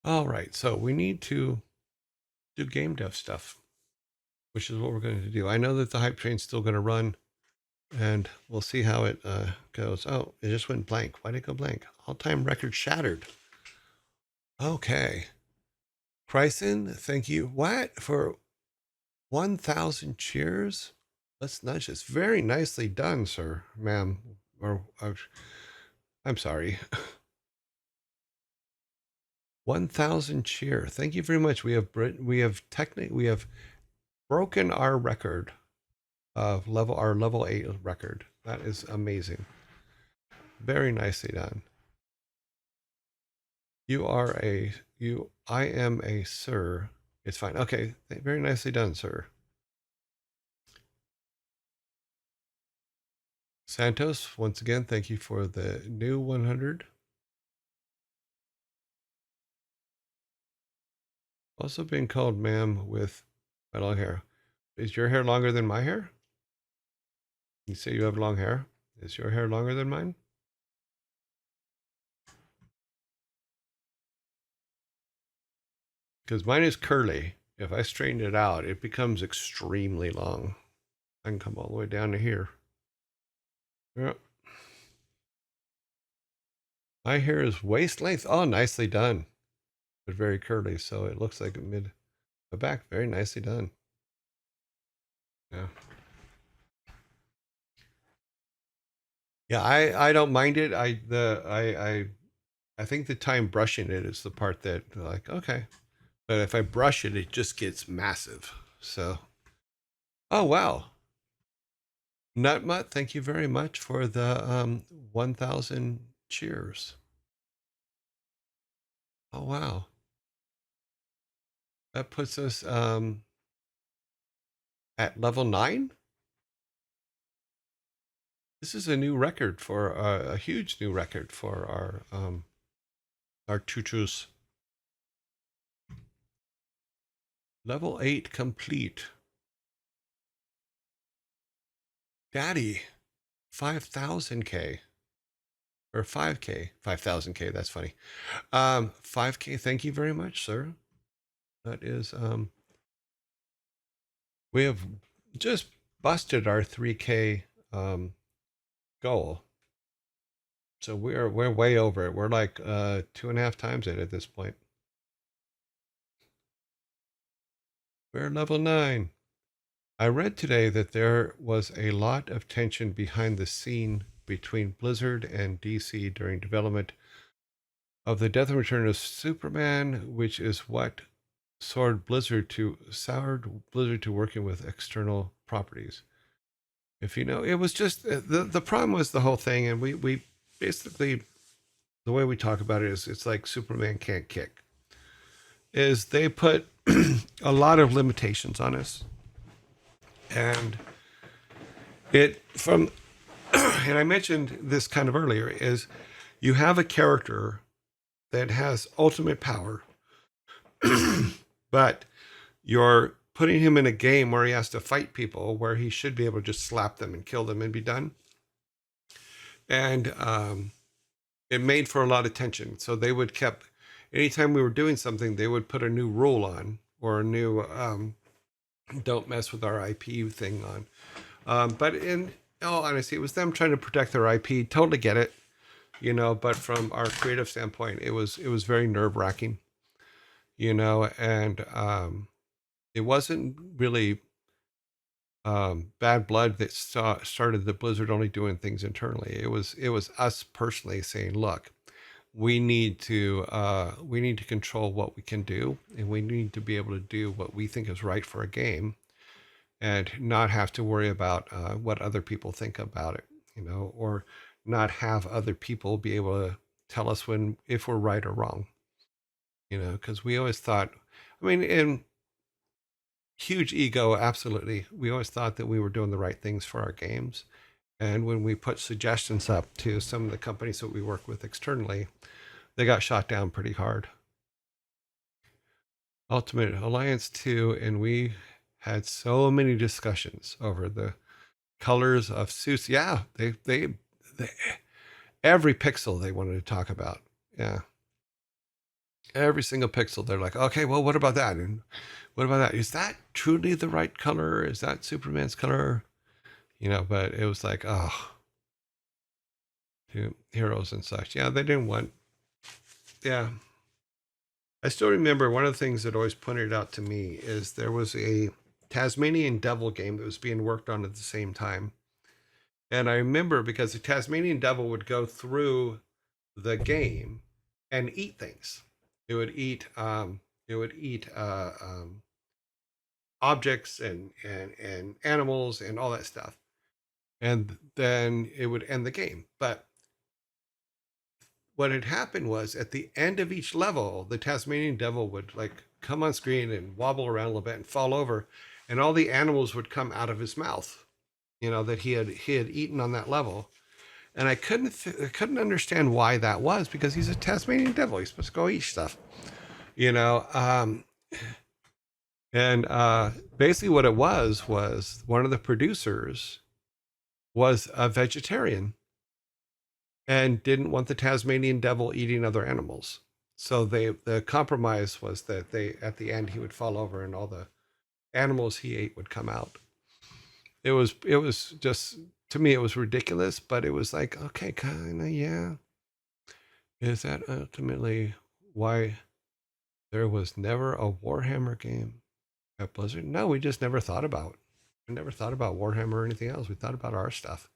All right, so we need to do game dev stuff, which is what we're going to do. I know that the hype train's still going to run, and we'll see how it goes. Oh, it just went blank. Why did it go blank? All-time record shattered. Okay. Chryson, thank you. What? For 1,000 cheers? Let's nudge this. Very nicely done, sir, ma'am. Or, I'm sorry. 1,000 cheer. Thank you very much. We have broken our record of our level 8 record. That is amazing. Very nicely done. I am a sir. It's fine. Okay. Very nicely done, sir. Santos, once again, thank you for the new 100. Also being called ma'am with long hair. Is your hair longer than my hair? You say you have long hair. Is your hair longer than mine? Because mine is curly. If I straighten it out, it becomes extremely long. I can come all the way down to here. Yeah. My hair is waist length. Oh, nicely done. But very curly, so it looks like a mid the back. Very nicely done. Yeah. Yeah, I don't mind it. I think the time brushing it is the part that like, okay. But if I brush it, it just gets massive. So oh wow. Nutmut, thank you very much for the 1,000 cheers. Oh wow. That puts us at level 9. This is a new record for a huge new record for our chuchus. Level 8 complete. Daddy, 5,000K or 5K, 5,000K. That's funny. 5K. Thank you very much, sir. That is we have just busted our 3K goal. So we're way over it. We're like 2.5 times it at this point. We're level 9. I read today that there was a lot of tension behind the scene between Blizzard and DC during development of the Death and Return of Superman, which is what soured Blizzard to working with external properties. If you know, it was just the problem was the whole thing, and we basically the way we talk about it is it's like Superman can't kick. Is they put a lot of limitations on us, and it from and I mentioned this kind of earlier is you have a character that has ultimate power, but you're putting him in a game where he has to fight people where he should be able to just slap them and kill them and be done. And it made for a lot of tension. So they would kept anytime we were doing something, they would put a new rule on or a new don't mess with our IP thing on. But in all honesty, it was them trying to protect their IP. Totally get it, you know. But from our creative standpoint, it was very nerve wracking, you know, and it wasn't really bad blood that started the Blizzard only doing things internally. It was us personally saying, look, we need to control what we can do, and we need to be able to do what we think is right for a game, and not have to worry about what other people think about it, you know, or not have other people be able to tell us if we're right or wrong, you know, because we always thought, I mean, in huge ego, absolutely, we always thought that we were doing the right things for our games. And when we put suggestions up to some of the companies that we work with externally, they got shot down pretty hard. Ultimate Alliance 2, and we had so many discussions over the colors of suits. Yeah, they every pixel they wanted to talk about. Yeah. Every single pixel, they're like, okay, well, what about that? And what about that? Is that truly the right color? Is that Superman's color? But it was like, oh, heroes and such. Yeah, they didn't want, yeah. I still remember one of the things that always pointed out to me is there was a Tasmanian Devil game that was being worked on at the same time. And I remember because the Tasmanian Devil would go through the game and eat things. It would eat objects and animals and all that stuff. And then it would end the game. But what had happened was at the end of each level, the Tasmanian Devil would like come on screen and wobble around a little bit and fall over, and all the animals would come out of his mouth, that he had eaten on that level. And I couldn't understand why that was, because he's a Tasmanian Devil. He's supposed to go eat stuff, you know. And basically, what it was one of the producers was a vegetarian and didn't want the Tasmanian Devil eating other animals. So the compromise was that at the end he would fall over and all the animals he ate would come out. It was just, to me, it was ridiculous, but it was like, okay, kind of, yeah. Is that ultimately why there was never a Warhammer game at Blizzard? No, we just never thought about. We never thought about Warhammer or anything else. We thought about our stuff.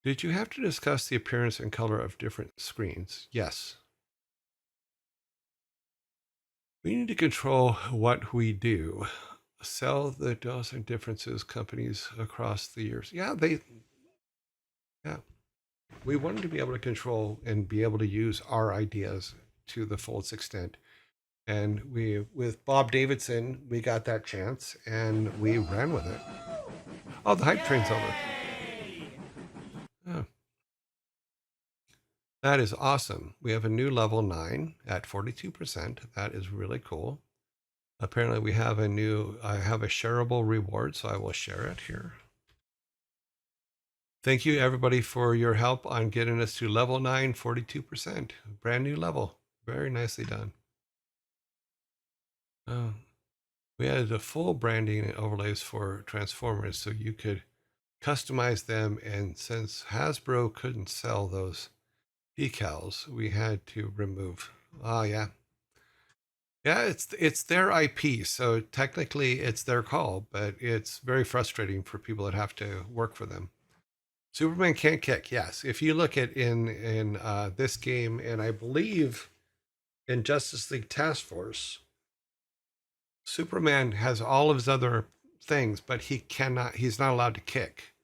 Did you have to discuss the appearance and color of different screens? Yes. We need to control what we do. Sell the dozen differences companies across the years. Yeah, we wanted to be able to control and be able to use our ideas to the fullest extent. And with Bob Davidson, we got that chance and we ran with it. Oh, the hype train's over. Oh, that is awesome. We have a new level 9 at 42%. That is really cool. Apparently I have a shareable reward, so I will share it here. Thank you everybody for your help on getting us to level 9, 42%. Brand new level. Very nicely done. Oh, we added the full branding and overlays for Transformers so you could customize them, and since Hasbro couldn't sell those decals, we had to remove. Oh yeah. Yeah, it's their IP, so technically it's their call, but it's very frustrating for people that have to work for them. Superman can't kick. Yes, if you look at in this game, and I believe in Justice League Task Force, Superman has all of his other things, but he's not allowed to kick,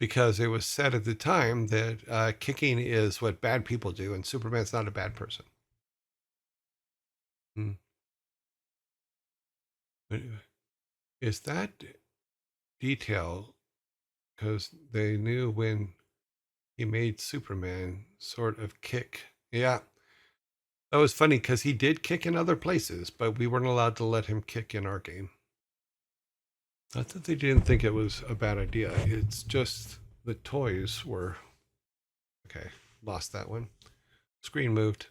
because it was said at the time that kicking is what bad people do, and Superman's not a bad person. Hmm. Is that detail because they knew when he made Superman sort of kick? Yeah, that was funny because he did kick in other places, but we weren't allowed to let him kick in our game. Not that they didn't think it was a bad idea. It's just the toys were okay. Lost that one. Screen moved.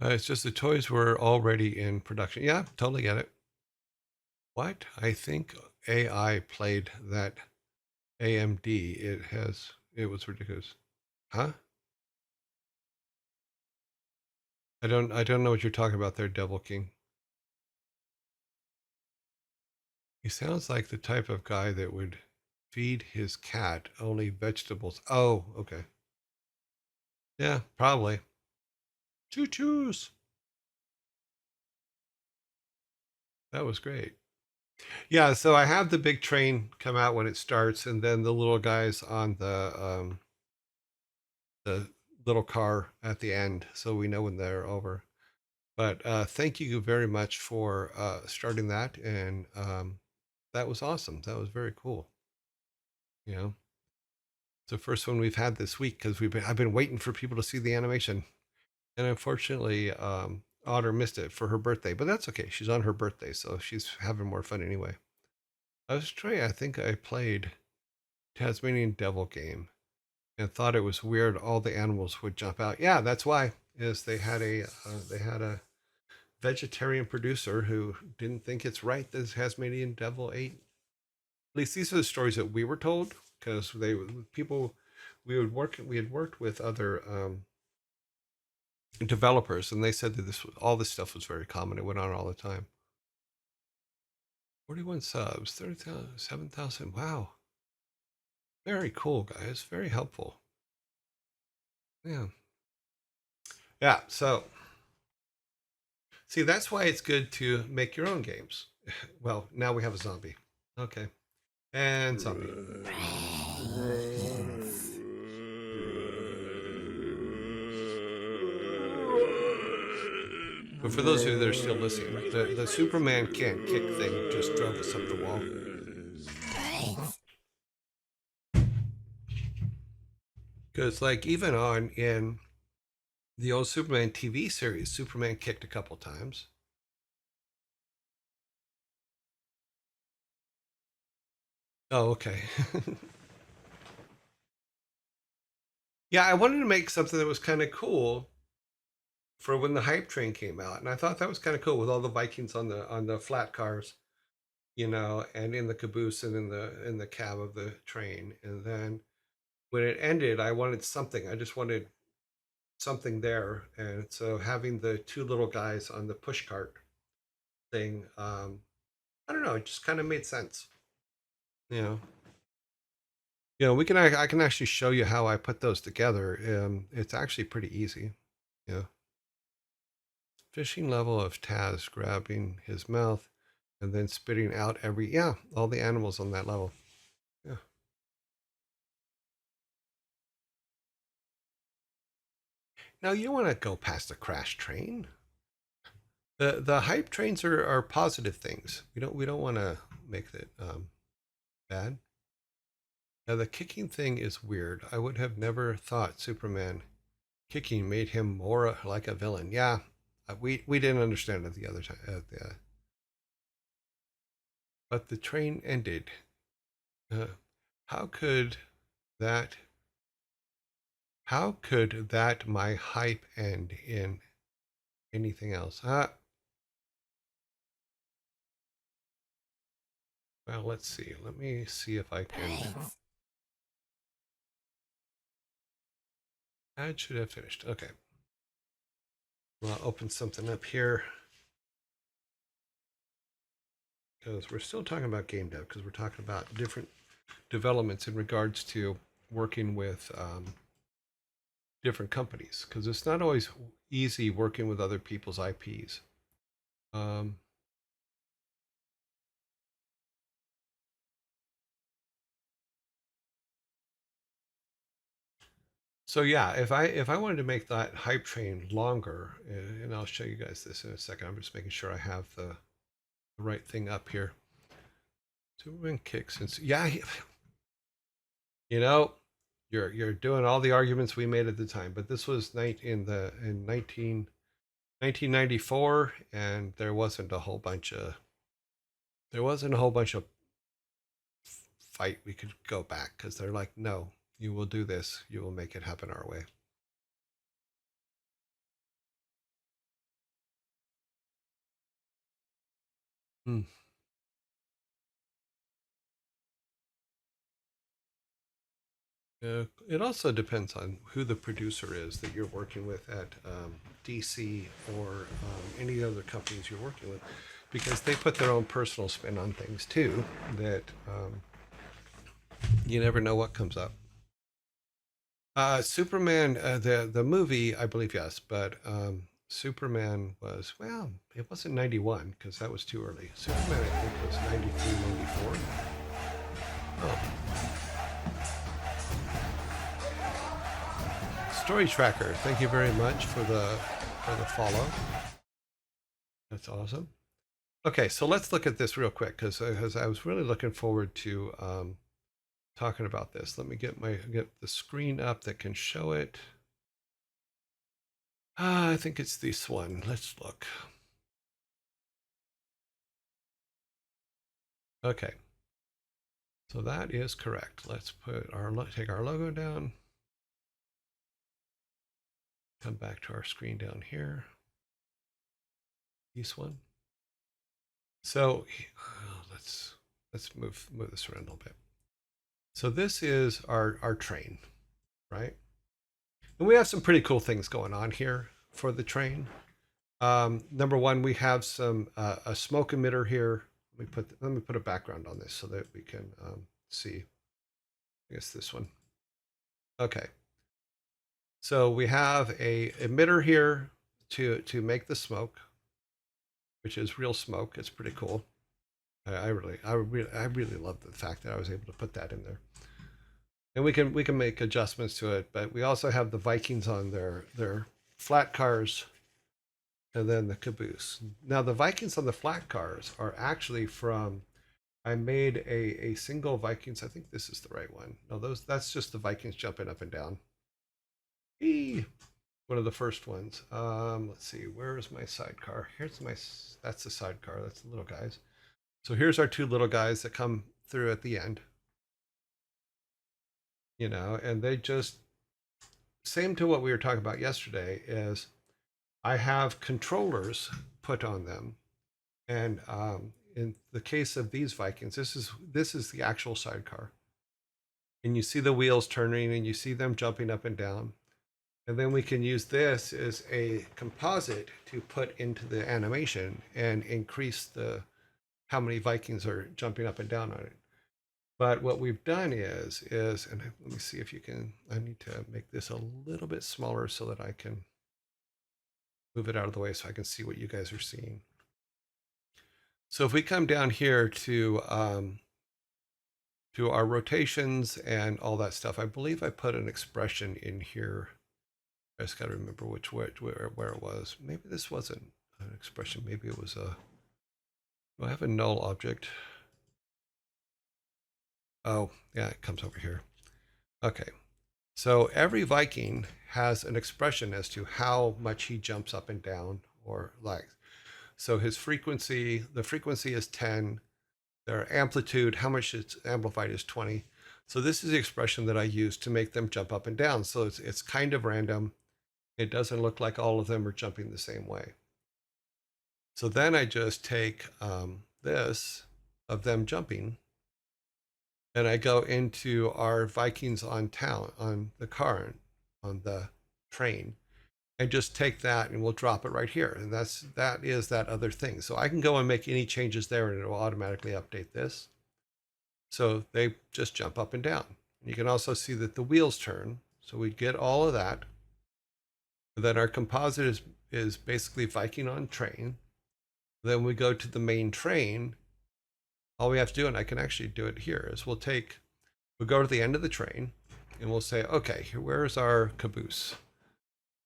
It's just the toys were already in production. Yeah, totally get it. What? I think AI played that AMD. It was ridiculous. Huh? I don't know what you're talking about there, Devil King. He sounds like the type of guy that would feed his cat only vegetables. Oh, okay. Yeah, probably. Choo-choos. That was great. Yeah, so I have the big train come out when it starts, and then the little guys on the little car at the end, so we know when they're over. But thank you very much for starting that, and that was awesome. That was very cool. You know, it's the first one we've had this week because I've been waiting for people to see the animation, and unfortunately, Otter missed it for her birthday. But that's okay. She's on her birthday, so she's having more fun anyway. I was trying. I think I played Tasmanian Devil game, and thought it was weird all the animals would jump out. Yeah, that's why is they had a vegetarian producer who didn't think it's right that Tasmanian devil ate. At least these are the stories that we were told, because they people we had worked with other developers, and they said that all this stuff was very common. It went on all the time. 41 subs, 30,000, 7,000. Wow. Very cool, guys. Very helpful. Yeah. Yeah. So, see, that's why it's good to make your own games. Well, now we have a zombie. Okay. And zombie. But for those of you that are still listening, the Superman can't kick thing just drove us up the wall. Because, like, even in the old Superman TV series, Superman kicked a couple times. Oh, okay. Yeah, I wanted to make something that was kind of cool for when the hype train came out, and I thought that was kind of cool with all the Vikings on the flat cars, and in the caboose and in the cab of the train. And then when it ended, I wanted something. I just wanted something there, and so having the two little guys on the push cart thing, I don't know, it just kind of made sense. You know, we can I can actually show you how I put those together. It's actually pretty easy. Yeah. Fishing level of Taz grabbing his mouth and then spitting out all the animals on that level. Yeah. Now you don't want to go past a crash train. The hype trains are positive things. We don't want to make it bad. Now the kicking thing is weird. I would have never thought Superman kicking made him more like a villain. Yeah, we didn't understand it the other time. But the train ended. Uh, how could that? How could that my hype end in anything else? Well, let's see. Let me see if I can. Ad should have finished. Okay. Well, I'll open something up here because we're still talking about game dev because we're talking about different developments in regards to working with different companies because it's not always easy working with other people's IPs. Um, so yeah, if I wanted to make that hype train longer, and I'll show you guys this in a second. I'm just making sure I have the right thing up here. Superman kicks and yeah, you know, you're doing all the arguments we made at the time, but this was in 1994, and there wasn't a whole bunch of fight we could go back because they're like, no, you will do this, you will make it happen our way. Hmm. It also depends on who the producer is that you're working with at DC or any other companies you're working with, because they put their own personal spin on things too. That you never know what comes up. Superman, the movie, I believe yes, but Superman was it wasn't 91 because that was too early. Superman, I think, was 93, 94. Oh. Story Tracker, thank you very much for the follow. That's awesome. Okay, so let's look at this real quick because I was really looking forward to talking about this. Let me get the screen up that can show it. I think it's this one. Let's look. Okay, so that is correct. Let's take our logo down. Come back to our screen down here. This one. So let's move this around a little bit. So this is our train, right? And we have some pretty cool things going on here for the train. Number one, we have some a smoke emitter here. Let me put a background on this so that we can see. I guess this one. Okay. So we have a emitter here to make the smoke, which is real smoke. It's pretty cool. I really love the fact that I was able to put that in there. And we can make adjustments to it, but we also have the Vikings on their flat cars, and then the caboose. Now the Vikings on the flat cars are actually from, I made a single Vikings. I think this is the right one. No, that's just the Vikings jumping up and down. Eee! One of the first ones. Let's see, where is my sidecar? That's the sidecar. That's the little guys. So here's our two little guys that come through at the end. You know, and they just, same to what we were talking about yesterday, is I have controllers put on them. And in the case of these Vikings, this is the actual sidecar. And you see the wheels turning and you see them jumping up and down. And then we can use this as a composite to put into the animation and increase how many Vikings are jumping up and down on it. But what we've done is, and let me see if you can, I need to make this a little bit smaller so that I can move it out of the way so I can see what you guys are seeing. So if we come down here to our rotations and all that stuff, I believe I put an expression in here. I just got to remember where it was. Maybe this wasn't an expression. Maybe it was a, do I have a null object? Oh, yeah, it comes over here. Okay. So every Viking has an expression as to how much he jumps up and down or lags. So his frequency, the frequency is 10. Their amplitude, how much it's amplified, is 20. So this is the expression that I use to make them jump up and down. So it's kind of random. It doesn't look like all of them are jumping the same way. So then I just take this of them jumping, and I go into our Vikings on the car, on the train, and just take that and we'll drop it right here. And that is that other thing. So I can go and make any changes there and it will automatically update this. So they just jump up and down. You can also see that the wheels turn. So we get all of that. And then our composite is basically Viking on train. Then we go to the main train. All we have to do, and I can actually do it here, is we'll go to the end of the train and we'll say, okay, where's our caboose?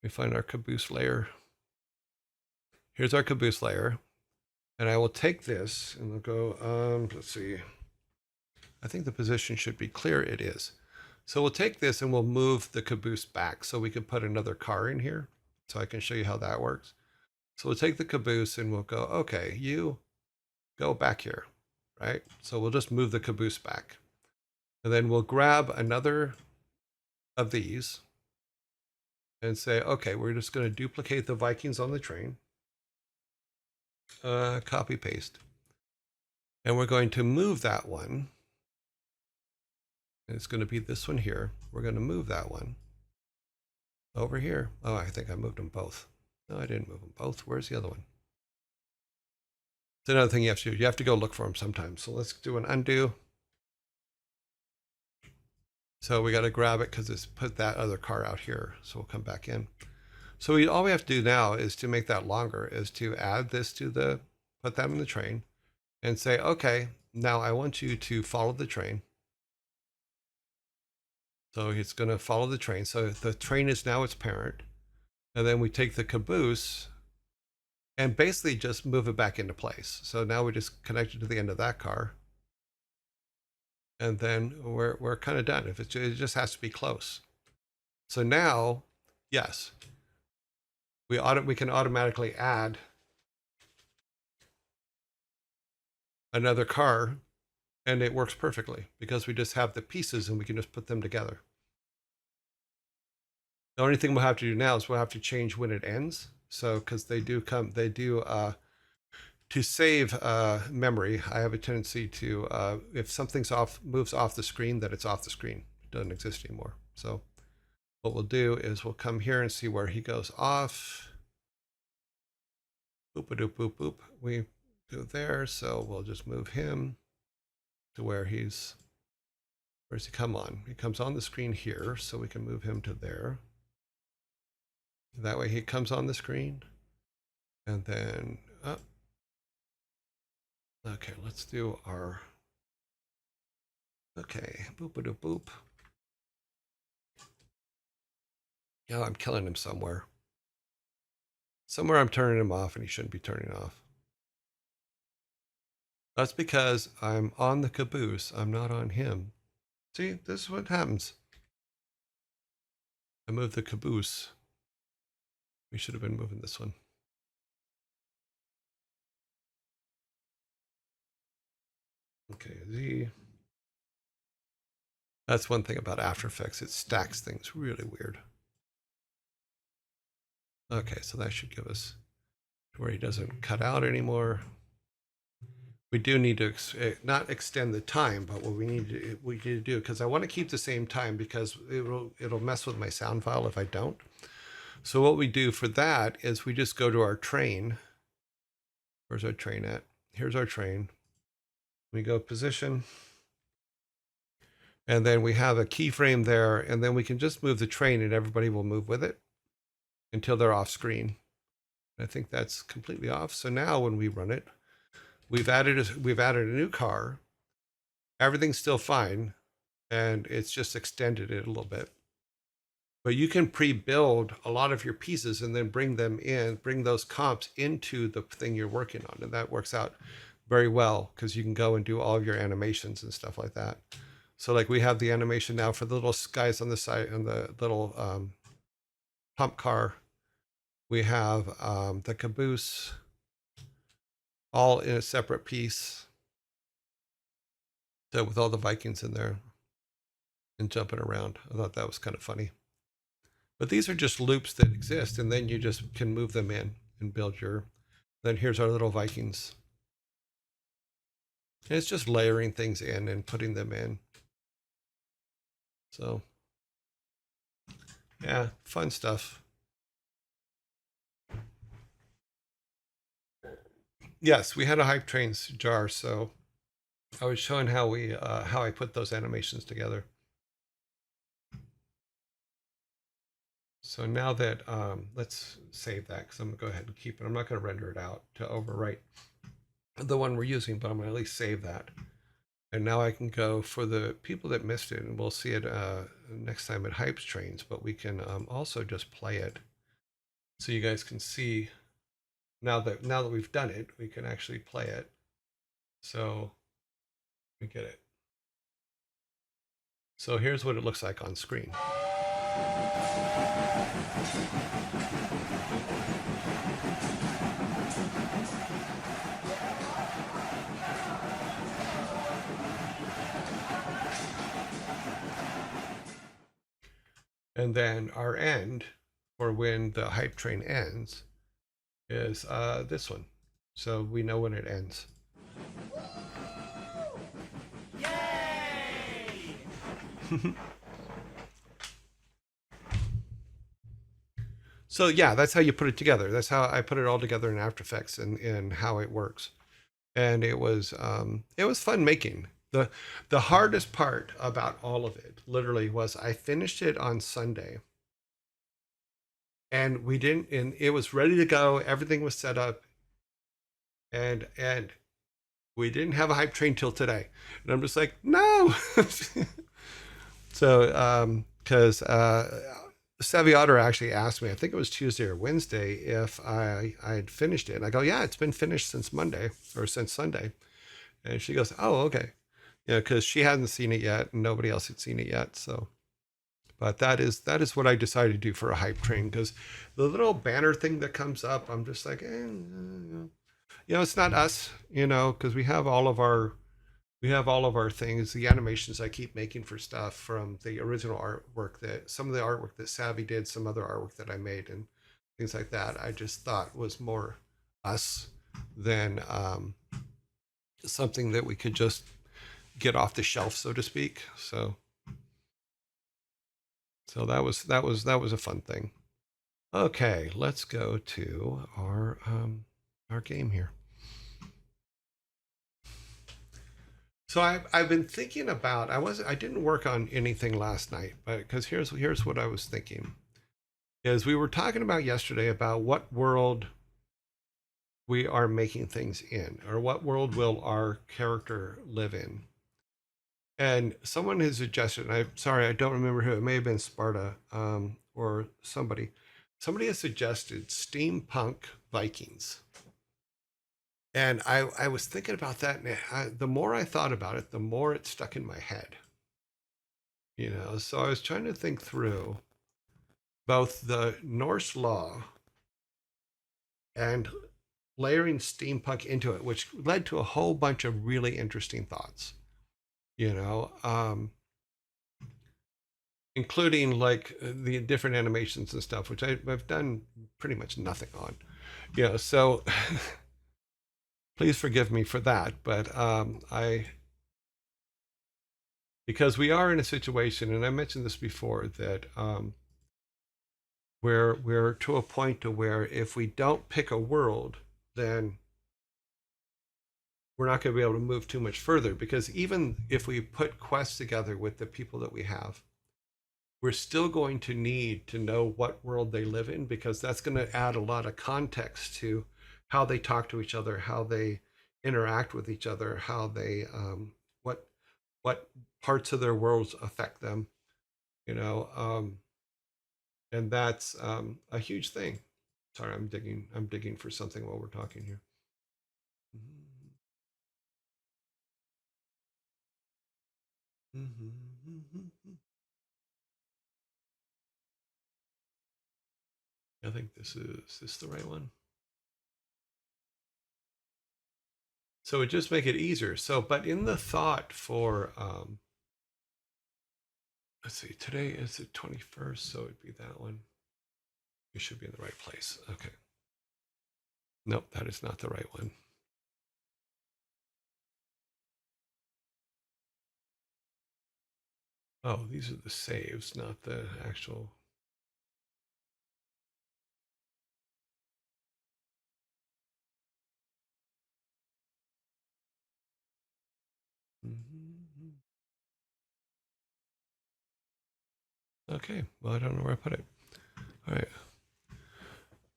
We find our caboose layer. Here's our caboose layer. And I will take this and we'll go, let's see. I think the position should be clear. It is. So we'll take this and we'll move the caboose back so we can put another car in here. So I can show you how that works. So we'll take the caboose and we'll go, okay, you go back here, right? So we'll just move the caboose back. And then we'll grab another of these and say, okay, we're just going to duplicate the Vikings on the train. Copy paste. And we're going to move that one. And it's going to be this one here. We're going to move that one over here. Oh, I think I moved them both. No, I didn't move them both. Where's the other one? It's another thing you have to do. You have to go look for them sometimes. So let's do an undo. So we got to grab it because it's put that other car out here. So we'll come back in. So all we have to do now is to make that longer, is to add this to put that in the train and say, okay, now I want you to follow the train. So it's going to follow the train. So the train is now its parent. And then we take the caboose and basically just move it back into place. So now we just connect it to the end of that car. And then we're kind of done. It just has to be close. So now, yes, we can automatically add another car, and it works perfectly because we just have the pieces and we can just put them together. The only thing we'll have to do now is we'll have to change when it ends. So, because to save memory, I have a tendency to, if something's moves off the screen, that it's off the screen. It doesn't exist anymore. So what we'll do is we'll come here and see where he goes off. Boop, boop, boop, boop. We go there. So we'll just move him to where's he come on? He comes on the screen here. So we can move him to there. That way he comes on the screen. And then up. Okay, let's do our, okay, boop-a-doop boop. Yeah, I'm killing him somewhere. Somewhere I'm turning him off and he shouldn't be turning off. That's because I'm on the caboose. I'm not on him. See, this is what happens. I moved the caboose. We should have been moving this one. Okay, Z. That's one thing about After Effects. It stacks things really weird. Okay, so that should give us where he doesn't cut out anymore. We do need to not extend the time, but what we need to do, because I want to keep the same time because it'll mess with my sound file if I don't. So what we do for that is we just go to our train. Where's our train at? Here's our train. We go position. And then we have a keyframe there, and then we can just move the train and everybody will move with it until they're off screen. I think that's completely off. So now when we run it, we've added a new car. Everything's still fine, and it's just extended it a little bit. But you can pre-build a lot of your pieces and then bring those comps into the thing you're working on, and that works out very well because you can go and do all of your animations and stuff like that. So like we have the animation now for the little guys on the side, and the little pump car. We have the caboose all in a separate piece. So with all the Vikings in there and jumping around. I thought that was kind of funny. But these are just loops that exist, and then you just can move them in and build your, then here's our little Vikings. And it's just layering things in and putting them in. So yeah, fun stuff. Yes, we had a Hype Trains jar, so I was showing how I put those animations together. So now that let's save that because I'm gonna go ahead and keep it. I'm not gonna render it out to overwrite the one we're using, but I'm gonna at least save that. And now I can go for the people that missed it, and we'll see it next time at Hype Trains, but we can also just play it so you guys can see now that we've done it, we can actually play it. So we get it. So here's what it looks like on screen. And then our end, or when the Hype Train ends, is this one. So we know when it ends. Yay! So yeah, that's how you put it together. That's how I put it all together in After Effects and how it works. And it was fun making. The hardest part about all of it literally was I finished it on Sunday. And it was ready to go. Everything was set up. And we didn't have a Hype Train till today. And I'm just like, no. So, because Savvy Otter actually asked me, I think it was Tuesday or Wednesday, if I had finished it. And I go, yeah, it's been finished since Monday or since Sunday. And she goes, oh, okay. Yeah, because she hadn't seen it yet and nobody else had seen it yet. So, but that is what I decided to do for a Hype Train, because the little banner thing that comes up, I'm just like, it's not us, because we have we have all of our things, the animations I keep making for stuff from the original artwork, that some of the artwork that Savvy did, some other artwork that I made, and things like that. I just thought was more us than something that we could just get off the shelf, so to speak. So that was a fun thing. Okay, let's go to our game here. So I've been thinking about, I didn't work on anything last night, but because here's what I was thinking is we were talking about yesterday about what world we are making things in, or what world will our character live in. And someone has suggested, and I'm sorry, I don't remember who, it may have been Sparta, or somebody. Somebody has suggested steampunk Vikings. And I was thinking about that, and the more I thought about it, the more it stuck in my head. So I was trying to think through both the Norse law and layering steampunk into it, which led to a whole bunch of really interesting thoughts. You know, including like the different animations and stuff, which I've done pretty much nothing on. So please forgive me for that. But because we are in a situation, and I mentioned this before, that we're to a point to where if we don't pick a world, then we're not going to be able to move too much further, because even if we put quests together with the people that we have, we're still going to need to know what world they live in, because that's going to add a lot of context to how they talk to each other, how they interact with each other, how they what parts of their worlds affect them, and that's a huge thing. Sorry, I'm digging for something while we're talking here. I think this the right one. So it just make it easier. So, but in the thought for, let's see, today is the 21st, so it'd be that one. We should be in the right place. Okay. Nope, that is not the right one. Oh, these are the saves, not the actual. Okay, well, I don't know where I put it. All right.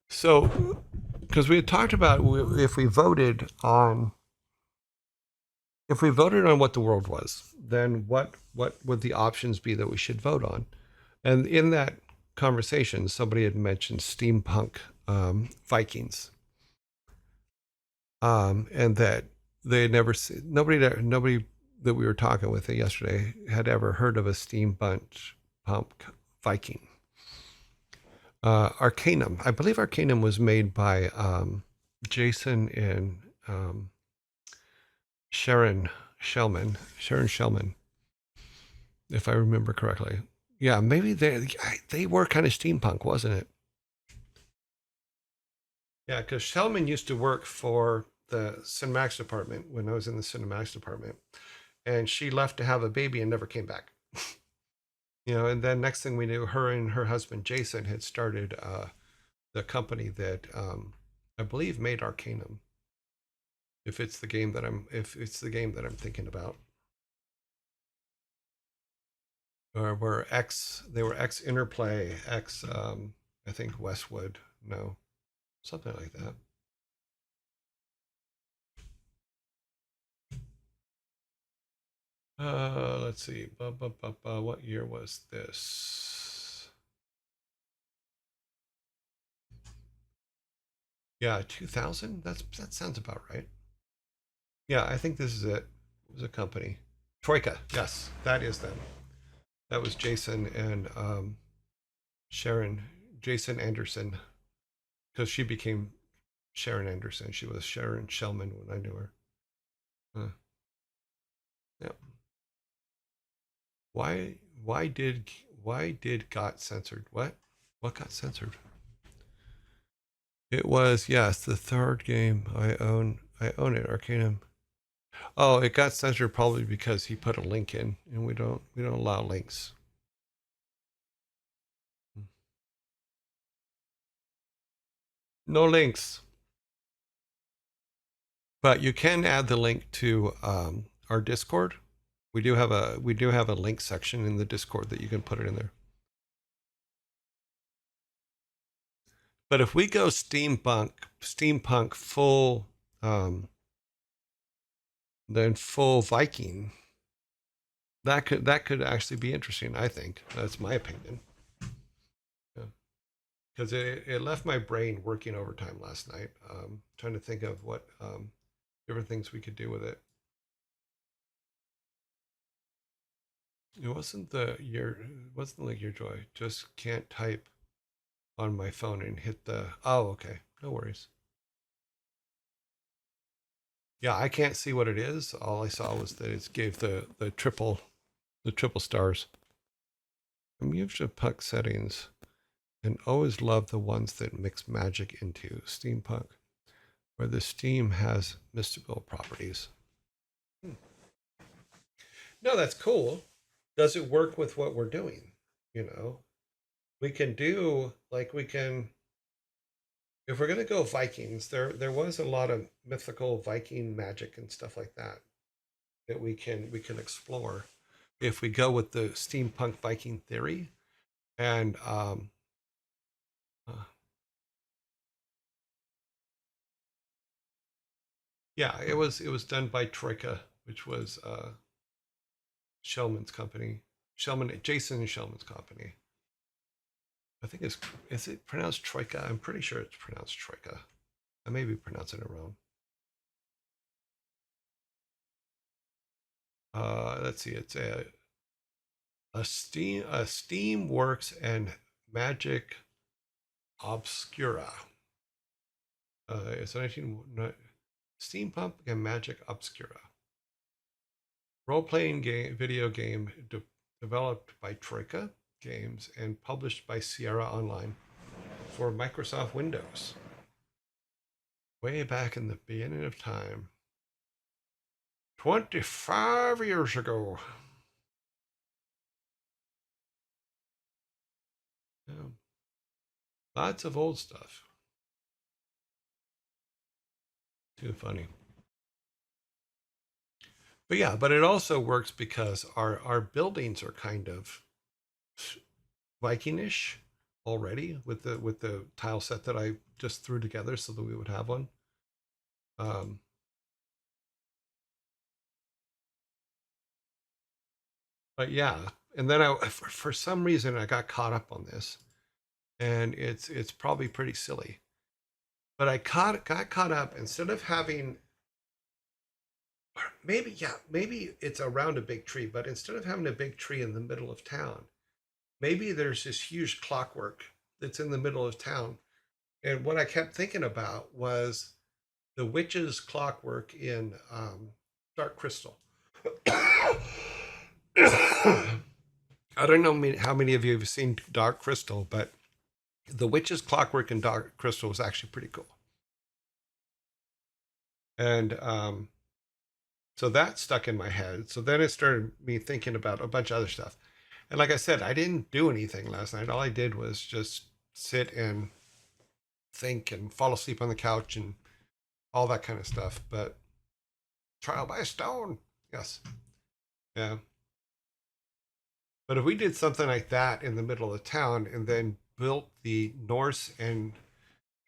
So, because we had talked about if we voted on what the world was, then what would the options be that we should vote on? And in that conversation, somebody had mentioned steampunk Vikings, and that they had never seen, nobody that we were talking with yesterday had ever heard of a steampunk Viking. Arcanum, I believe Arcanum was made by Jason and Sharon Shellman, if I remember correctly. Yeah, maybe they were kind of steampunk, wasn't it? Yeah, because Shellman used to work for the Cinemax department when I was in the Cinemax department, and she left to have a baby and never came back. And then next thing we knew, her and her husband Jason had started the company that I believe made Arcanum. If it's the game that I'm thinking about, or they were ex Interplay, ex I think Westwood, no, something like that. Let's see. What year was this? Yeah, 2000. That sounds about right. Yeah, I think this is it. It was a company. Troika. Yes, that is them. That was Jason and Sharon. Jason Anderson, because she became Sharon Anderson. She was Sharon Shellman when I knew her. Yeah. Why why did why did got censored? What got censored? It was, yes, the third game I own. I own it, Arcanum. Oh, it got censored probably because he put a link in, and we don't allow links. No links. But you can add the link to our Discord. We do have a link section in the Discord that you can put it in there. But if we go steampunk full, then full Viking, that could actually be interesting. I think that's my opinion. Because it left my brain working overtime last night, trying to think of what different things we could do with it. It wasn't like your joy. Just can't type on my phone and hit the. Oh, okay, no worries. Yeah, I can't see what it is. All I saw was that it gave the triple stars. I'm used to puck settings and always love the ones that mix magic into steampunk, where the steam has mystical properties. No, that's cool. Does it work with what we're doing? You know, we can do like we can. If we're gonna go Vikings, there was a lot of mythical Viking magic and stuff like that that we can explore if we go with the steampunk Viking theory. And uh, yeah, it was done by Troika, which was Shellman's company, Jason Shellman's company. I think is it pronounced Troika? I'm pretty sure it's pronounced Troika. I may be pronouncing it wrong. Let's see. It's a Steamworks and Magic Obscura. It's a 19 Steampunk and Magic Obscura role-playing video game developed by Troika Games and published by Sierra Online for Microsoft Windows. Way back in the beginning of time, 25 years ago. Yeah. Lots of old stuff. Too funny. But yeah, but it also works because our buildings are kind of Vikingish already with the tile set that I just threw together so that we would have one. Um, but yeah, and then for some reason I got caught up on this, and it's probably pretty silly. But got caught up instead of having maybe it's around a big tree, but instead of having a big tree in the middle of town, maybe there's this huge clockwork that's in the middle of town. And what I kept thinking about was the witch's clockwork in Dark Crystal. I don't know how many of you have seen Dark Crystal, but the witch's clockwork in Dark Crystal was actually pretty cool. And so that stuck in my head. So then it started me thinking about a bunch of other stuff. And like I said, I didn't do anything last night. All I did was just sit and think and fall asleep on the couch and all that kind of stuff. But trial by stone, yes, yeah. But if we did something like that in the middle of town and then built the Norse and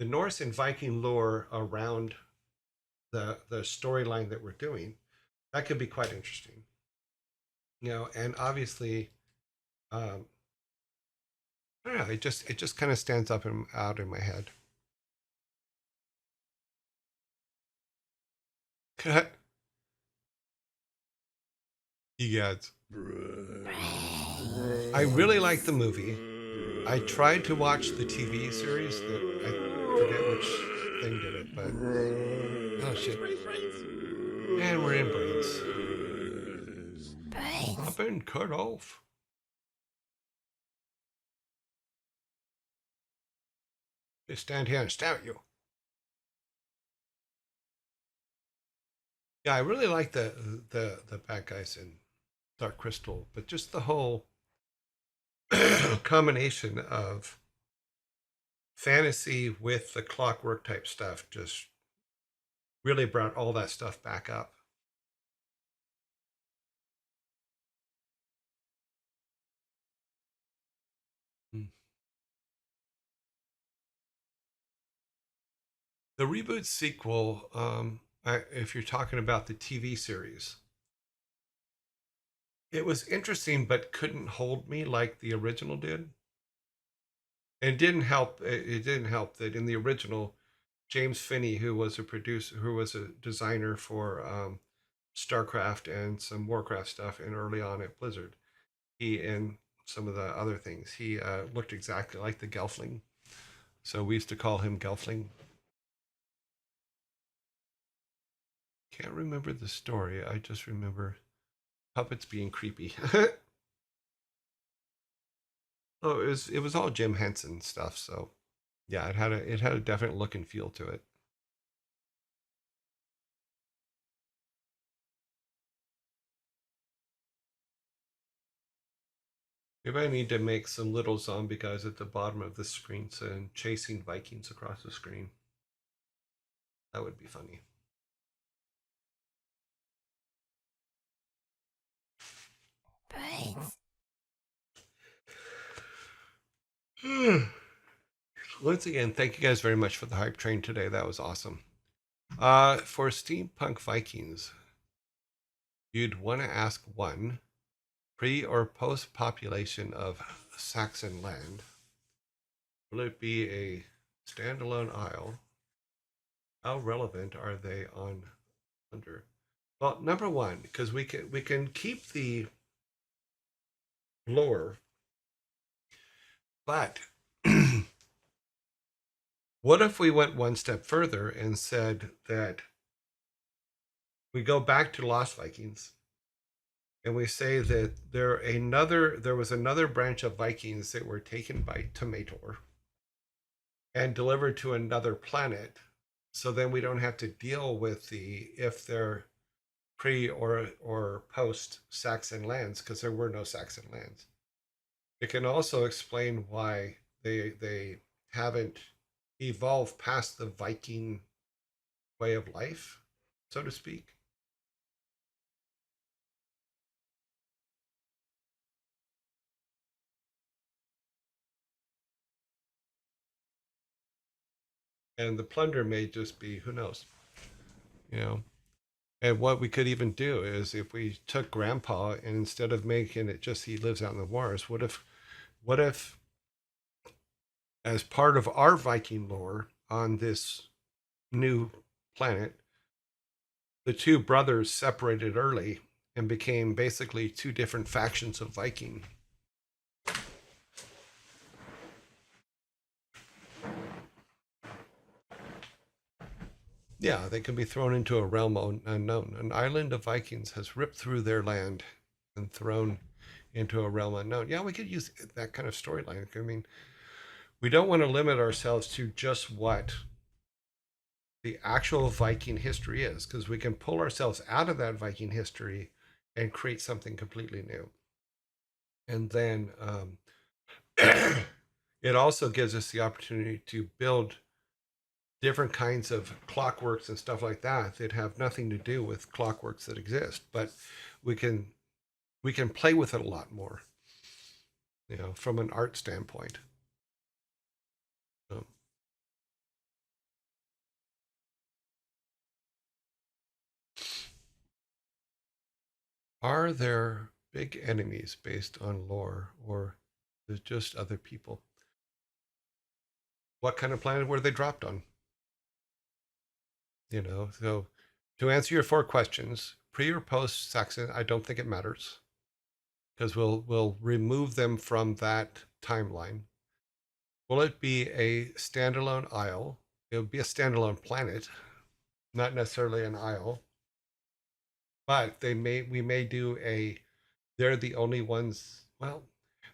Viking lore around the storyline that we're doing, that could be quite interesting. And obviously, um, I don't know. It just kind of stands up and out in my head. Egads. I really like the movie. I tried to watch the TV series that I forget which thing did it, but oh shit. And we're in brains. I've been cut off. Just stand here and stare at you. Yeah, I really like the bad guys in Dark Crystal, but just the whole combination of fantasy with the clockwork type stuff just really brought all that stuff back up. Hmm. The reboot sequel, if you're talking about the TV series, it was interesting but couldn't hold me like the original did. And it didn't help. It didn't help that in the original, James Finney, who was a producer, who was a designer for StarCraft and some Warcraft stuff, and early on at Blizzard, he and some of the other things, he looked exactly like the Gelfling. So we used to call him Gelfling. Can't remember the story. I just remember puppets being creepy. Oh, it was all Jim Henson stuff. So yeah, it had a definite look and feel to it. Maybe I need to make some little zombie guys at the bottom of the screen and chasing Vikings across the screen. That would be funny. Brains. Once again, thank you guys very much for the hype train today. That was awesome. For Steampunk Vikings, you'd want to ask one, pre or post population of Saxon land. Will it be a standalone isle? How relevant are they on Thunder? Well, number one, because we can keep the lore, but what if we went one step further and said that we go back to Lost Vikings and we say that there was another branch of Vikings that were taken by Tomator and delivered to another planet. So then we don't have to deal with the if they're pre or post Saxon lands because there were no Saxon lands. It can also explain why they haven't evolved past the Viking way of life, so to speak. And the plunder may just be who knows, you know. And what we could even do is if we took Grandpa and instead of making it just he lives out in the wars, what if as part of our Viking lore on this new planet, the two brothers separated early and became basically two different factions of Viking. Yeah, they can be thrown into a realm unknown. An island of Vikings has ripped through their land and thrown into a realm unknown. Yeah, we could use that kind of storyline. I mean, we don't want to limit ourselves to just what the actual Viking history is, because we can pull ourselves out of that Viking history and create something completely new. And then it also gives us the opportunity to build different kinds of clockworks and stuff like that that have nothing to do with clockworks that exist, but we can we can play with it a lot more, from an art standpoint. So, are there big enemies based on lore, or is it just other people? What kind of planet were they dropped on? So to answer your four questions, pre or post Saxon, I don't think it matters because we'll remove them from that timeline. Will it be a standalone isle? It would be a standalone planet, not necessarily an isle. But we may do they're the only ones. Well,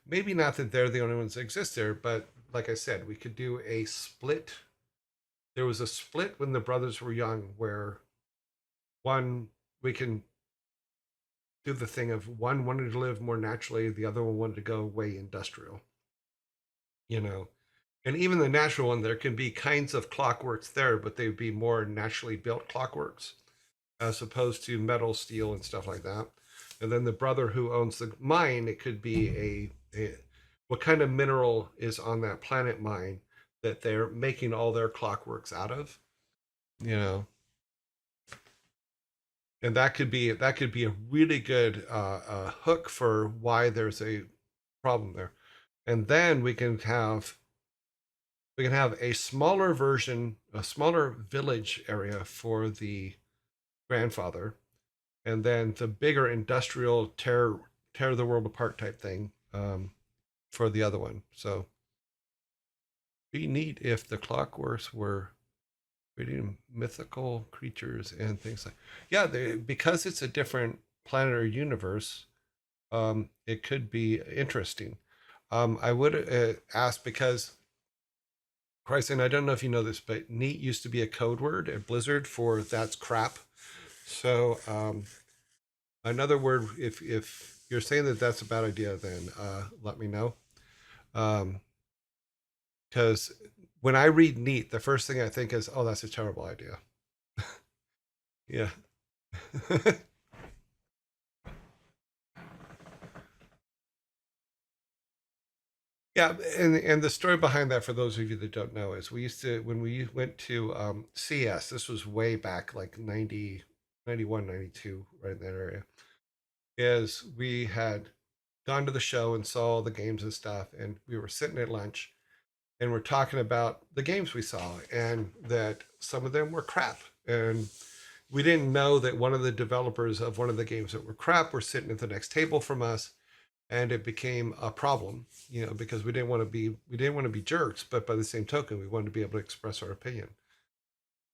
maybe not that they're the only ones that exist there, but like I said, we could do a split. There was a split when the brothers were young where one, we can do the thing of one wanted to live more naturally, the other one wanted to go way industrial, you know. And even the natural one, there can be kinds of clockworks there, but they'd be more naturally built clockworks as opposed to metal, steel, and stuff like that. And then the brother who owns the mine, it could be a what kind of mineral is on that planet mine that they're making all their clockworks out of, you know. And that could be a really good hook for why there's a problem there. And then we can have a smaller version, a smaller village area for the grandfather, and then the bigger industrial tear the world apart type thing for the other one. So be neat if the clockworks were creating mythical creatures and things like, yeah, because it's a different planet or universe. It could be interesting. I would ask because, Christ, and I don't know if you know this, but neat used to be a code word at Blizzard for that's crap. So another word, if you're saying that that's a bad idea, then let me know. Because when I read neat, the first thing I think is, oh, that's a terrible idea. Yeah. Yeah, and the story behind that, for those of you that don't know, is we used to, when we went to CS, this was way back like 90, 91, 92, right in that area, is we had gone to the show and saw all the games and stuff, and we were sitting at lunch, and we're talking about the games we saw, and that some of them were crap, and we didn't know that one of the developers of one of the games that were crap were sitting at the next table from us, and it became a problem, because we didn't want to be jerks, but by the same token, we wanted to be able to express our opinion.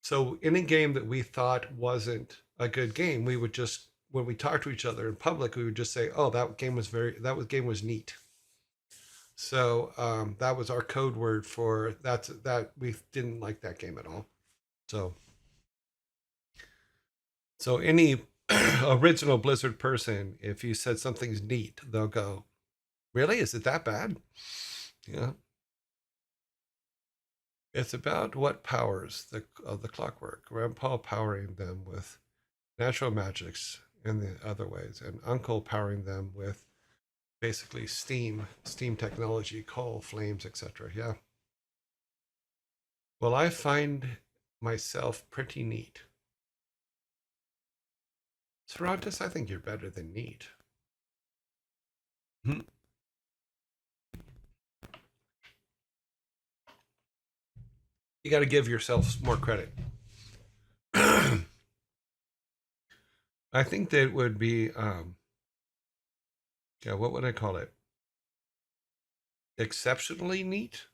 So in a game that we thought wasn't a good game, we would just, when we talked to each other in public, we would just say, "Oh, that game was neat." So that was our code word for that we didn't like that game at all. So any original Blizzard person, if you said something's neat, they'll go, "Really? Is it that bad?" Yeah. It's about what powers the clockwork. Grandpa powering them with natural magics in the other ways, and Uncle powering them with basically steam technology, coal, flames, etc. Yeah. Well, I find myself pretty neat. Cervantes, I think you're better than neat. Hmm. You got to give yourself more credit. I think that would be, yeah, what would I call it? Exceptionally neat?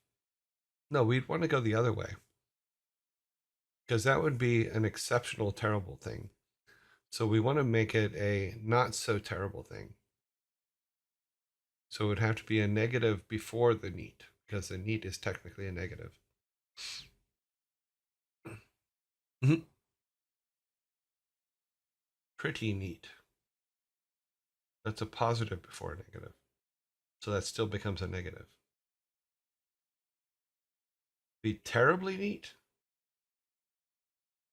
No, we'd want to go the other way because that would be an exceptional terrible thing. So we want to make it a not so terrible thing. So it would have to be a negative before the neat because the neat is technically a negative. Mhm. Pretty neat. That's a positive before a negative. So that still becomes a negative. Be terribly neat.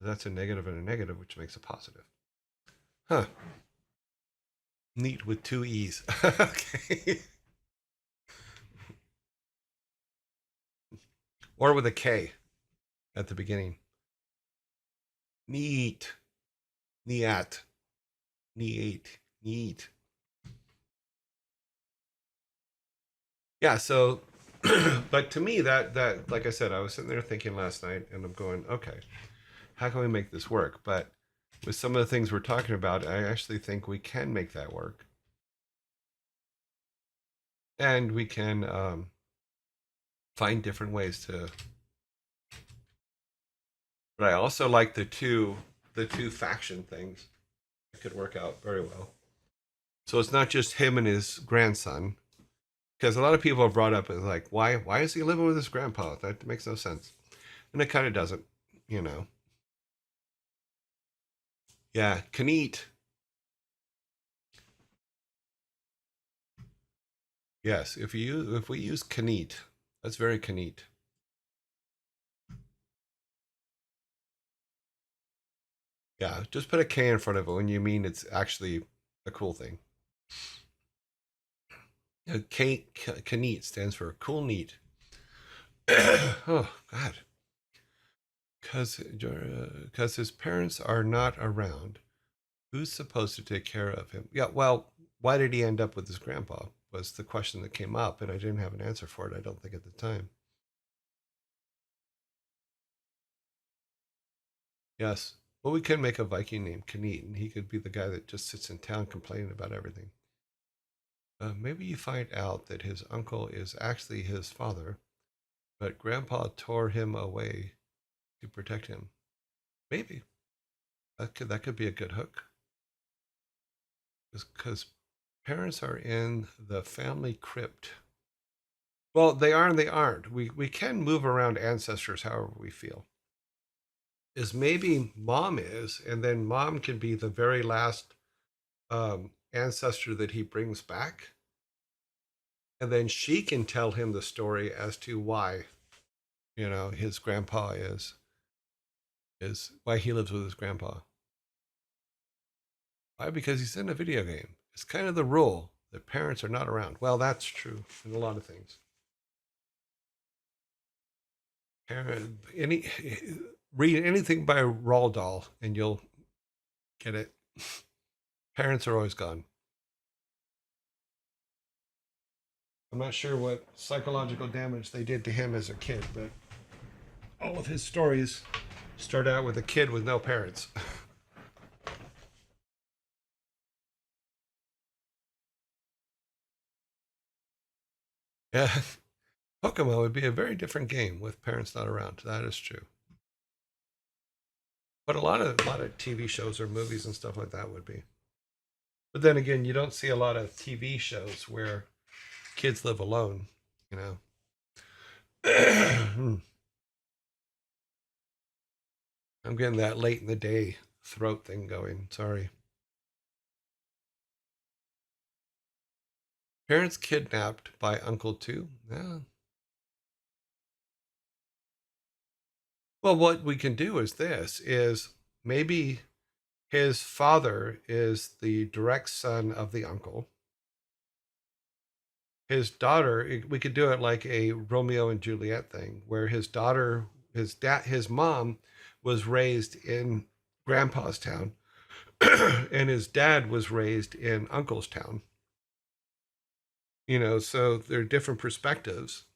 That's a negative and a negative, which makes a positive. Huh. Neat with two E's. Okay. Or with a K at the beginning. Neat. Neat. Neat. Neat. Yeah, so but to me that like I said, I was sitting there thinking last night and I'm going, okay, how can we make this work? But with some of the things we're talking about, I actually think we can make that work. And we can find different ways to, but I also like the two faction things. It could work out very well. So it's not just him and his grandson, because a lot of people have brought up is like, why is he living with his grandpa? That makes no sense, and it kind of doesn't, you know. Yeah, Kaneet. Yes, if we use Kaneet, that's very Kaneet. Yeah, just put a K in front of it when you mean it's actually a cool thing. Kaneet stands for cool neat. Oh God, because his parents are not around. Who's supposed to take care of him? Yeah, well, why did he end up with his grandpa? Was the question that came up, and I didn't have an answer for it. I don't think at the time. Yes, well, we can make a Viking named Canute, and he could be the guy that just sits in town complaining about everything. Maybe you find out that his uncle is actually his father, but Grandpa tore him away to protect him. Maybe that could be a good hook, because parents are in the family crypt. Well, they are and they aren't. We can move around ancestors however we feel. Is maybe mom is, and then mom can be the very last ancestor that he brings back, and then she can tell him the story as to why his grandpa is why he lives with his grandpa. Why? Because he's in a video game. It's kind of the rule that parents are not around. Well, that's true in a lot of things. Any read anything by Roald Dahl and you'll get it. Parents are always gone. I'm not sure what psychological damage they did to him as a kid, but all of his stories start out with a kid with no parents. Yeah, Pokemon would be a very different game with parents not around. That is true. But a lot of TV shows or movies and stuff like that would be. But then again, you don't see a lot of TV shows where kids live alone. You know. I'm getting that late in the day throat thing going. Sorry. Parents kidnapped by Uncle Two. Yeah. Well, what we can do is this: is maybe his father is the direct son of the uncle. His daughter, we could do it like a Romeo and Juliet thing, where his daughter, his mom was raised in grandpa's town, and his dad was raised in uncle's town. So there are different perspectives,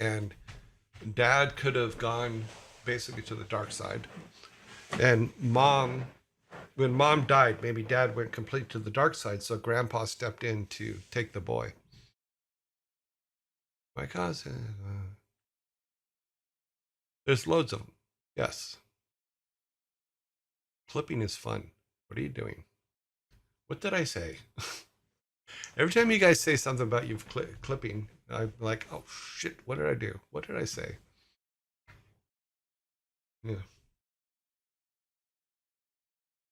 and dad could have gone basically to the dark side, and when mom died, maybe dad went complete to the dark side, so grandpa stepped in to take the boy. My cousin, there's loads of them. Yes, clipping is fun. What are you doing? What did I say? Every time you guys say something about you clipping, I'm like, oh shit, what did I do? What did I say? Yeah.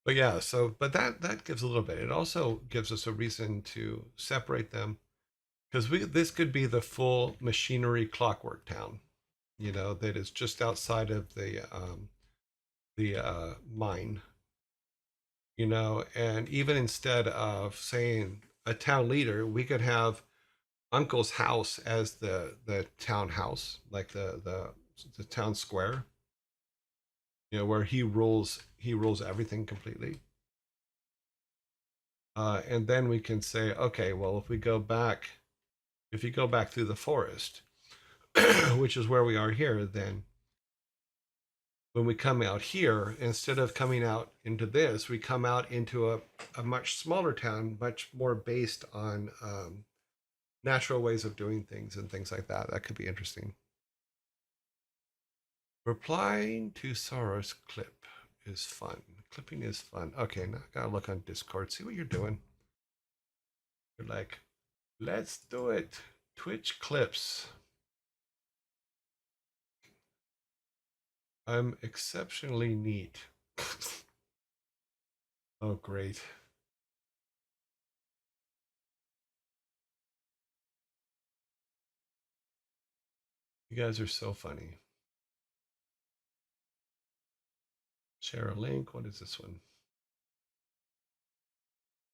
But yeah, but that gives a little bit. It also gives us a reason to separate them, because this could be the full machinery clockwork town, that is just outside of the mine, and even instead of saying a town leader, we could have uncle's house as the town house, like the town square, where he rules everything completely. And then we can say, okay, well, if you go back through the forest, which is where we are here, then when we come out here, instead of coming out into this, we come out into a much smaller town, much more based on natural ways of doing things and things like that. That could be interesting. Replying to Soros clip is fun. Clipping is fun. Okay, now I gotta look on Discord, see what you're doing. You're like, let's do it. Twitch clips. I'm exceptionally neat. Oh, great. You guys are so funny. Share a link. What is this one?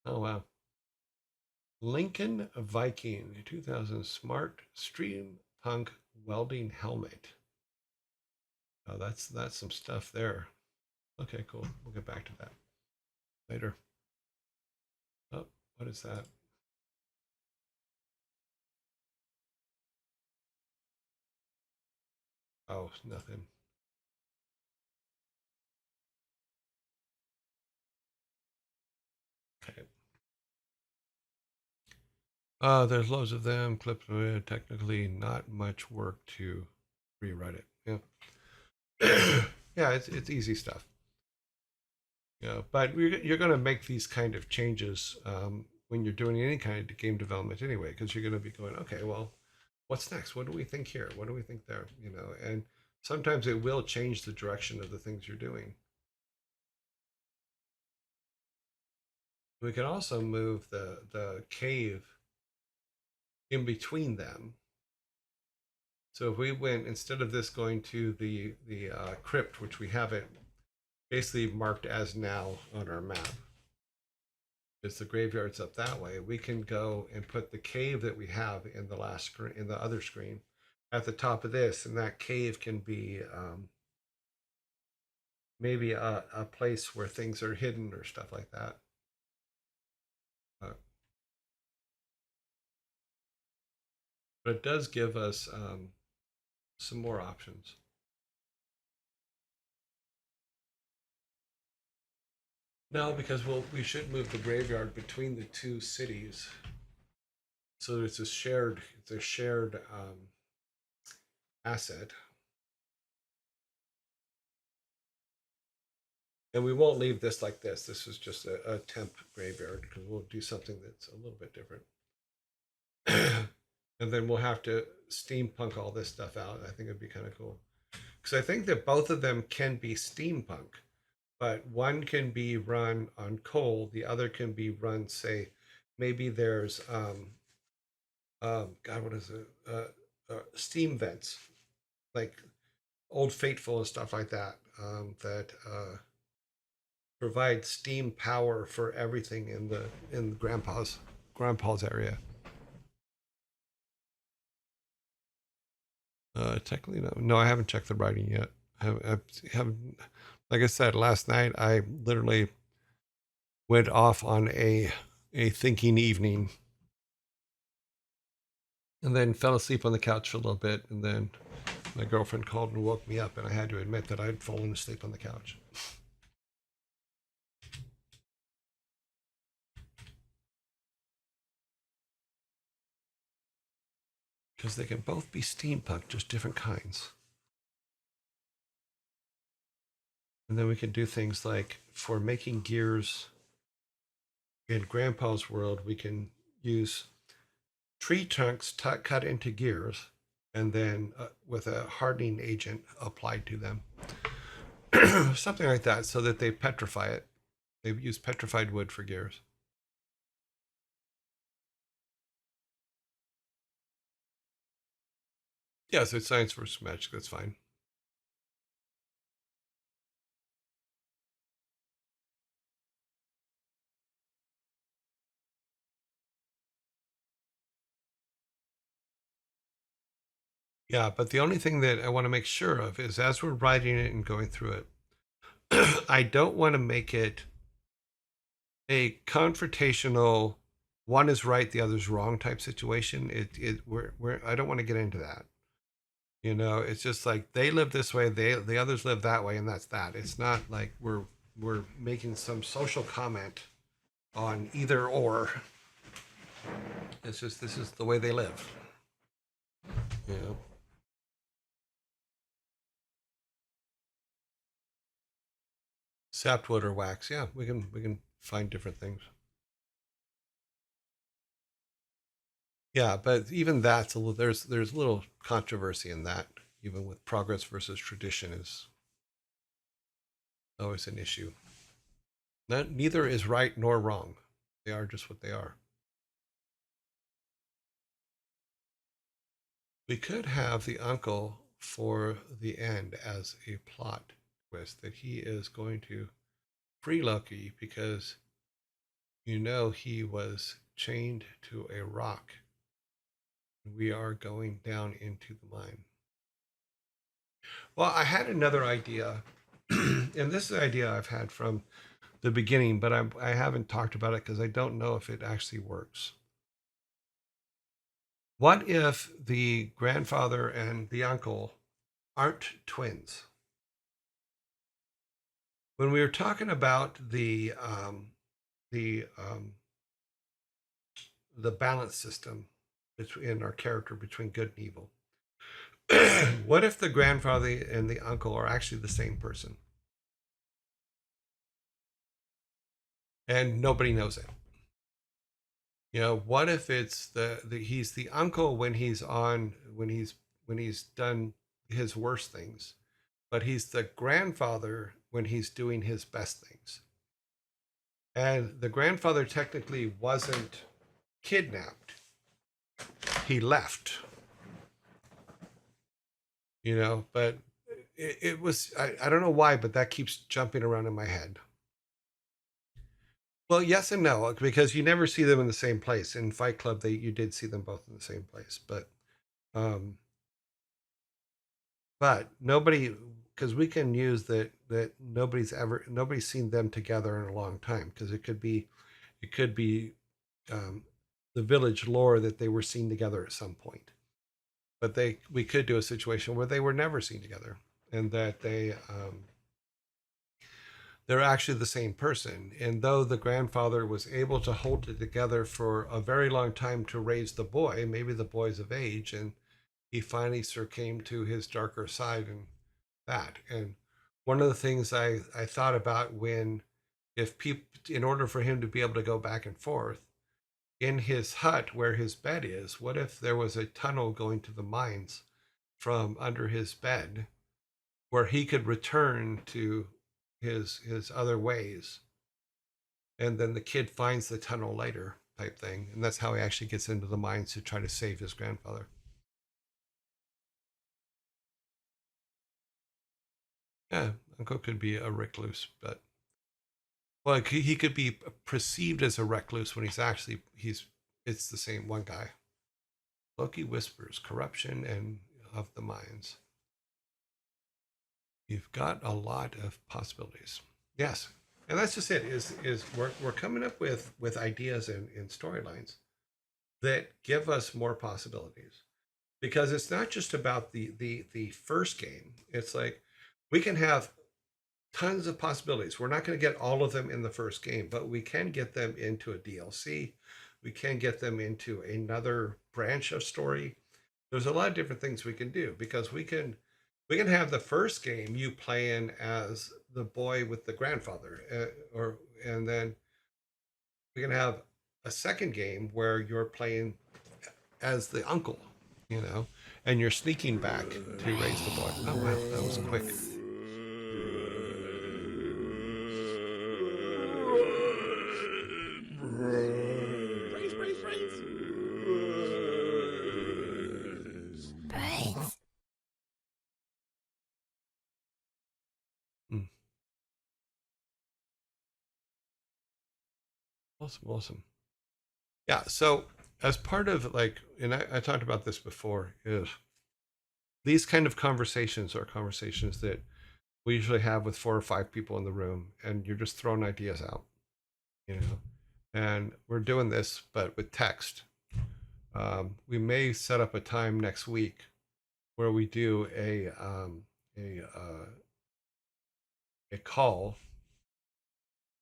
Oh, wow. Lincoln Viking 2000 Smart Stream Punk Welding Helmet. Oh, that's some stuff there. Okay, cool. We'll get back to that later. Oh, what is that? Oh, nothing. Okay. There's loads of them. Clips, technically not much work to rewrite it. Yeah. Yeah, it's easy stuff. Yeah, but you're going to make these kind of changes when you're doing any kind of game development anyway, because you're going to be going, okay, well, what's next? What do we think here? What do we think there? You know, and sometimes it will change the direction of the things you're doing. We can also move the cave in between them. So if we went, instead of this going to the crypt, which we have it basically marked as now on our map, because the graveyard's up that way, we can go and put the cave that we have in the last screen, in the other screen, at the top of this, and that cave can be maybe a place where things are hidden or stuff like that. Uh, but it does give us some more options. No, because we should move the graveyard between the two cities, so it's a shared asset. And we won't leave this like this. This is just a temp graveyard because we'll do something that's a little bit different. And then we'll have to steampunk all this stuff out. I think it'd be kind of cool because I think that both of them can be steampunk, but one can be run on coal, the other can be run, say, maybe there's God, what is it? Steam vents, like Old Faithful and stuff like that, that provide steam power for everything in grandpa's area. Technically, no. No, I haven't checked the writing yet. I haven't, like I said last night, I literally went off on a thinking evening, and then fell asleep on the couch for a little bit, and then my girlfriend called and woke me up, and I had to admit that I'd fallen asleep on the couch. Because they can both be steampunk, just different kinds. And then we can do things like for making gears in Grandpa's world, we can use tree trunks cut into gears and then with a hardening agent applied to them. Something like that, so that they petrify it. They use petrified wood for gears. Yeah, so it's science versus magic. That's fine. Yeah, but the only thing that I want to make sure of is as we're writing it and going through it, I don't want to make it a confrontational, one is right, the other's wrong type situation. We're I don't want to get into that. You know, it's just like they live this way, the others live that way, and that's that. It's not like we're making some social comment on either or. It's just this is the way they live. You know. Sapwood or wax, yeah, we can find different things. Yeah, but even that's a little, there's a little controversy in that, even with progress versus tradition is always an issue. Neither is right nor wrong. They are just what they are. We could have the uncle for the end as a plot twist that he is going to free Loki because he was chained to a rock. We are going down into the mine. Well, I had another idea, and this is an idea I've had from the beginning, but I haven't talked about it because I don't know if it actually works. What if the grandfather and the uncle aren't twins? When we were talking about the the balance system in our character between good and evil, what if the grandfather and the uncle are actually the same person and nobody knows it? What if it's he's the uncle when he's done his worst things, but he's the grandfather when he's doing his best things. And the grandfather technically wasn't kidnapped. He left, but it was, I don't know why, but that keeps jumping around in my head. Well, yes and no, because you never see them in the same place. In Fight Club, you did see them both in the same place, um, but nobody, because we can use that nobody's seen them together in a long time, because it could be um, the village lore that they were seen together at some point, but we could do a situation where they were never seen together, and that they're actually the same person. And though the grandfather was able to hold it together for a very long time to raise the boy, maybe the boy's of age, and he finally succumbed to his darker side and that. And one of the things I thought about if people, in order for him to be able to go back and forth in his hut where his bed is, what if there was a tunnel going to the mines from under his bed where he could return to his other ways, and then the kid finds the tunnel later type thing, and that's how he actually gets into the mines to try to save his grandfather. Yeah, Uncle could be a recluse, but well, he could be perceived as a recluse when he's it's the same one guy. Loki whispers corruption and of the mines. You've got a lot of possibilities. Yes, and that's just it. Is we're coming up with ideas and storylines that give us more possibilities, because it's not just about the first game. It's like we can have tons of possibilities. We're not going to get all of them in the first game, but we can get them into a DLC. We can get them into another branch of story. There's a lot of different things we can do, because we can have the first game you playing as the boy with the grandfather, and then we can have a second game where you're playing as the uncle, you know, and you're sneaking back to raise the boy. Oh wow, that was quick. Brains, brains, brains. Brains. Mm, awesome, awesome. Yeah. So as part of and I talked about this before, is these kind of conversations are conversations that we usually have with 4 or 5 people in the room, and you're just throwing ideas out, you know. And we're doing this, but with text. We may set up a time next week where we do a call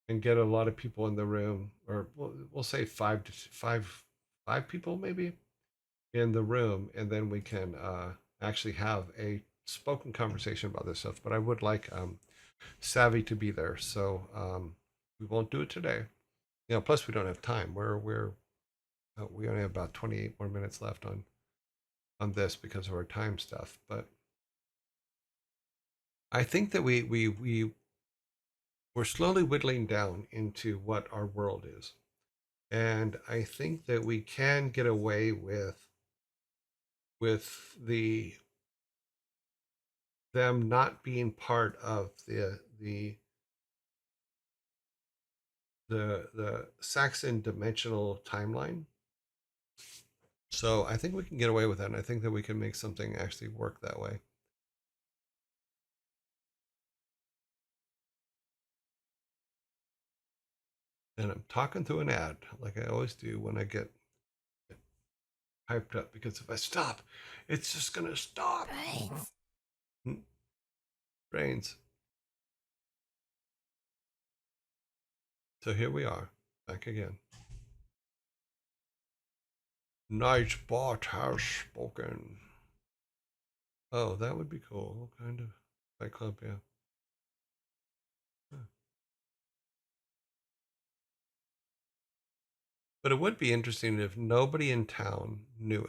and get a lot of people in the room, or we'll say five people maybe in the room, and then we can actually have a spoken conversation about this stuff. But I would like Savvy to be there, so we won't do it today. Plus we don't have time. We're we only have about 28 more minutes left on this because of our time stuff. But I think that we're slowly whittling down into what our world is. And I think that we can get away with them not being part of the Saxon dimensional timeline. So I think we can get away with that, and I think that we can make something actually work that way. And I'm talking through an ad, like I always do when I get hyped up, because if I stop, it's just gonna stop. Brains. Brains. So here we are, back again. Nightbot has spoken. Oh, that would be cool. What kind of Fight Club? Yeah. Huh. But it would be interesting if nobody in town knew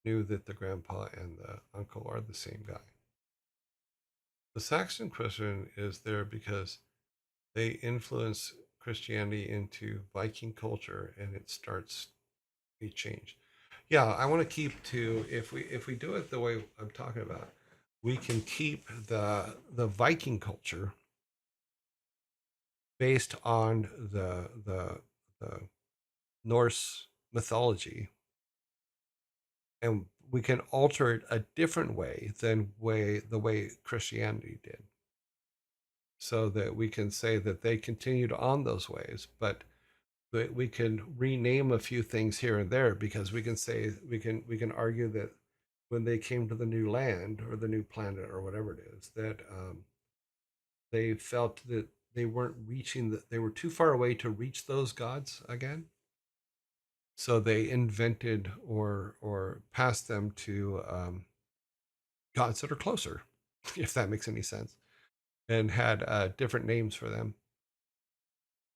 that the grandpa and the uncle are the same guy. The Saxon Christian is there because they influence Christianity into Viking culture, and it starts a change. Yeah, I want to keep to, if we do it the way I'm talking about, we can keep the Viking culture based on the Norse mythology, and we can alter it a different way than the way Christianity did, so that we can say that they continued on those ways, but we can rename a few things here and there, because we can say we can argue that when they came to the new land or the new planet or whatever it is, that they felt that they weren't reaching they were too far away to reach those gods again, so they invented or passed them to gods that are closer, if that makes any sense, and had different names for them.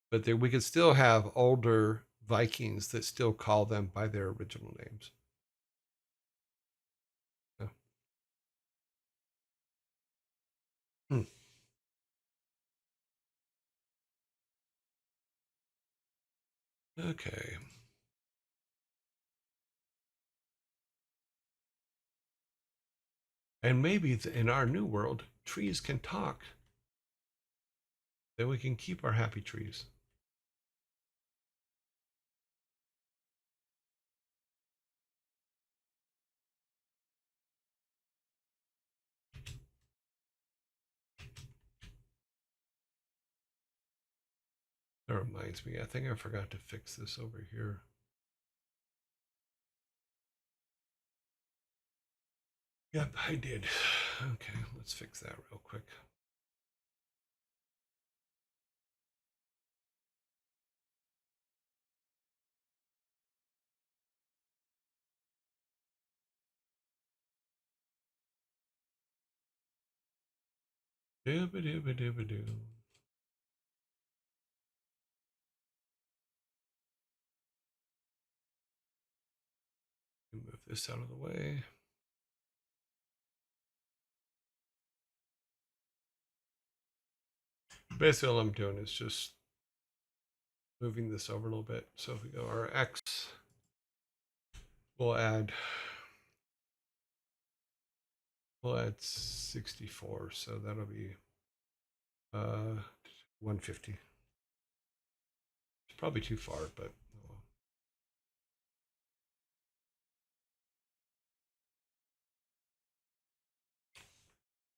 But we could still have older Vikings that still call them by their original names. Yeah. Hmm. Okay. And maybe in our new world, trees can talk. Then we can keep our happy trees. That reminds me, I think I forgot to fix this over here. Yep, I did. Okay, let's fix that real quick. Dooba dooba dooba doo. Move this out of the way. Basically, all I'm doing is just moving this over a little bit. So if we go our X, we'll add 64, so that'll be 150. It's probably too far, but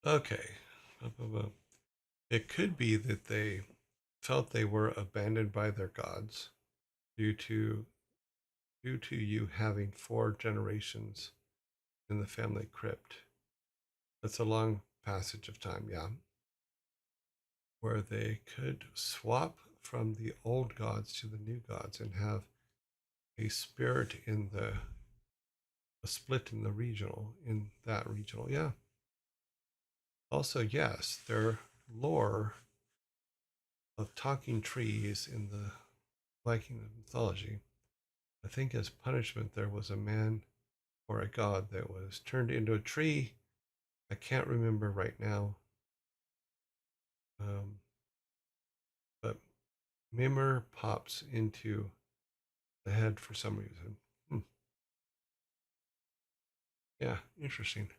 okay. It could be that they felt they were abandoned by their gods due to you having 4 generations in the family crypt. That's a long passage of time, yeah. Where they could swap from the old gods to the new gods and have a spirit in a split in that regional, yeah. Also, yes, their lore of talking trees in the Viking mythology I think as punishment, there was a man or a god that was turned into a tree. I can't remember right now. Um, but Mimir pops into the head for some reason. Yeah, interesting.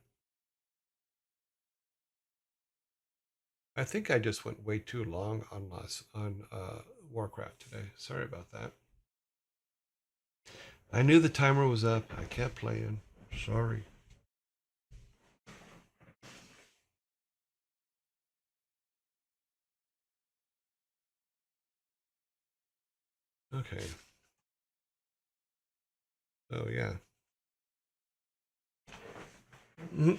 I think I just went way too long on Warcraft today. Sorry about that. I knew the timer was up. I kept playing. Sorry. Okay. Oh yeah. Mhm.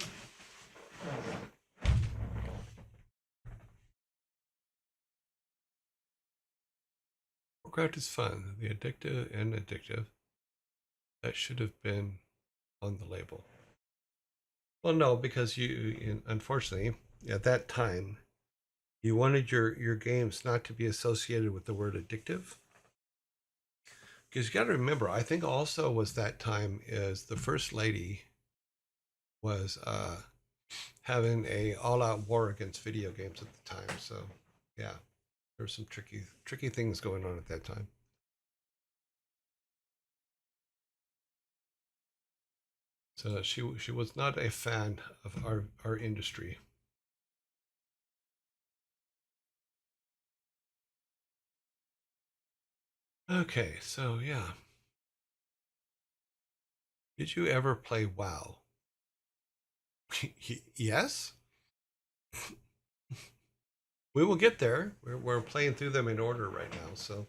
Warcraft is fun. The addictive and addictive. That should have been on the label. Well, no, because unfortunately, at that time, you wanted your games not to be associated with the word addictive. Because you got to remember, I think also was that time is the first lady was having a all-out war against video games at the time. So, yeah, there were some tricky things going on at that time. So she was not a fan of our industry. Okay, so yeah, did you ever play WoW? Yes, we will get there. We're playing through them in order right now. So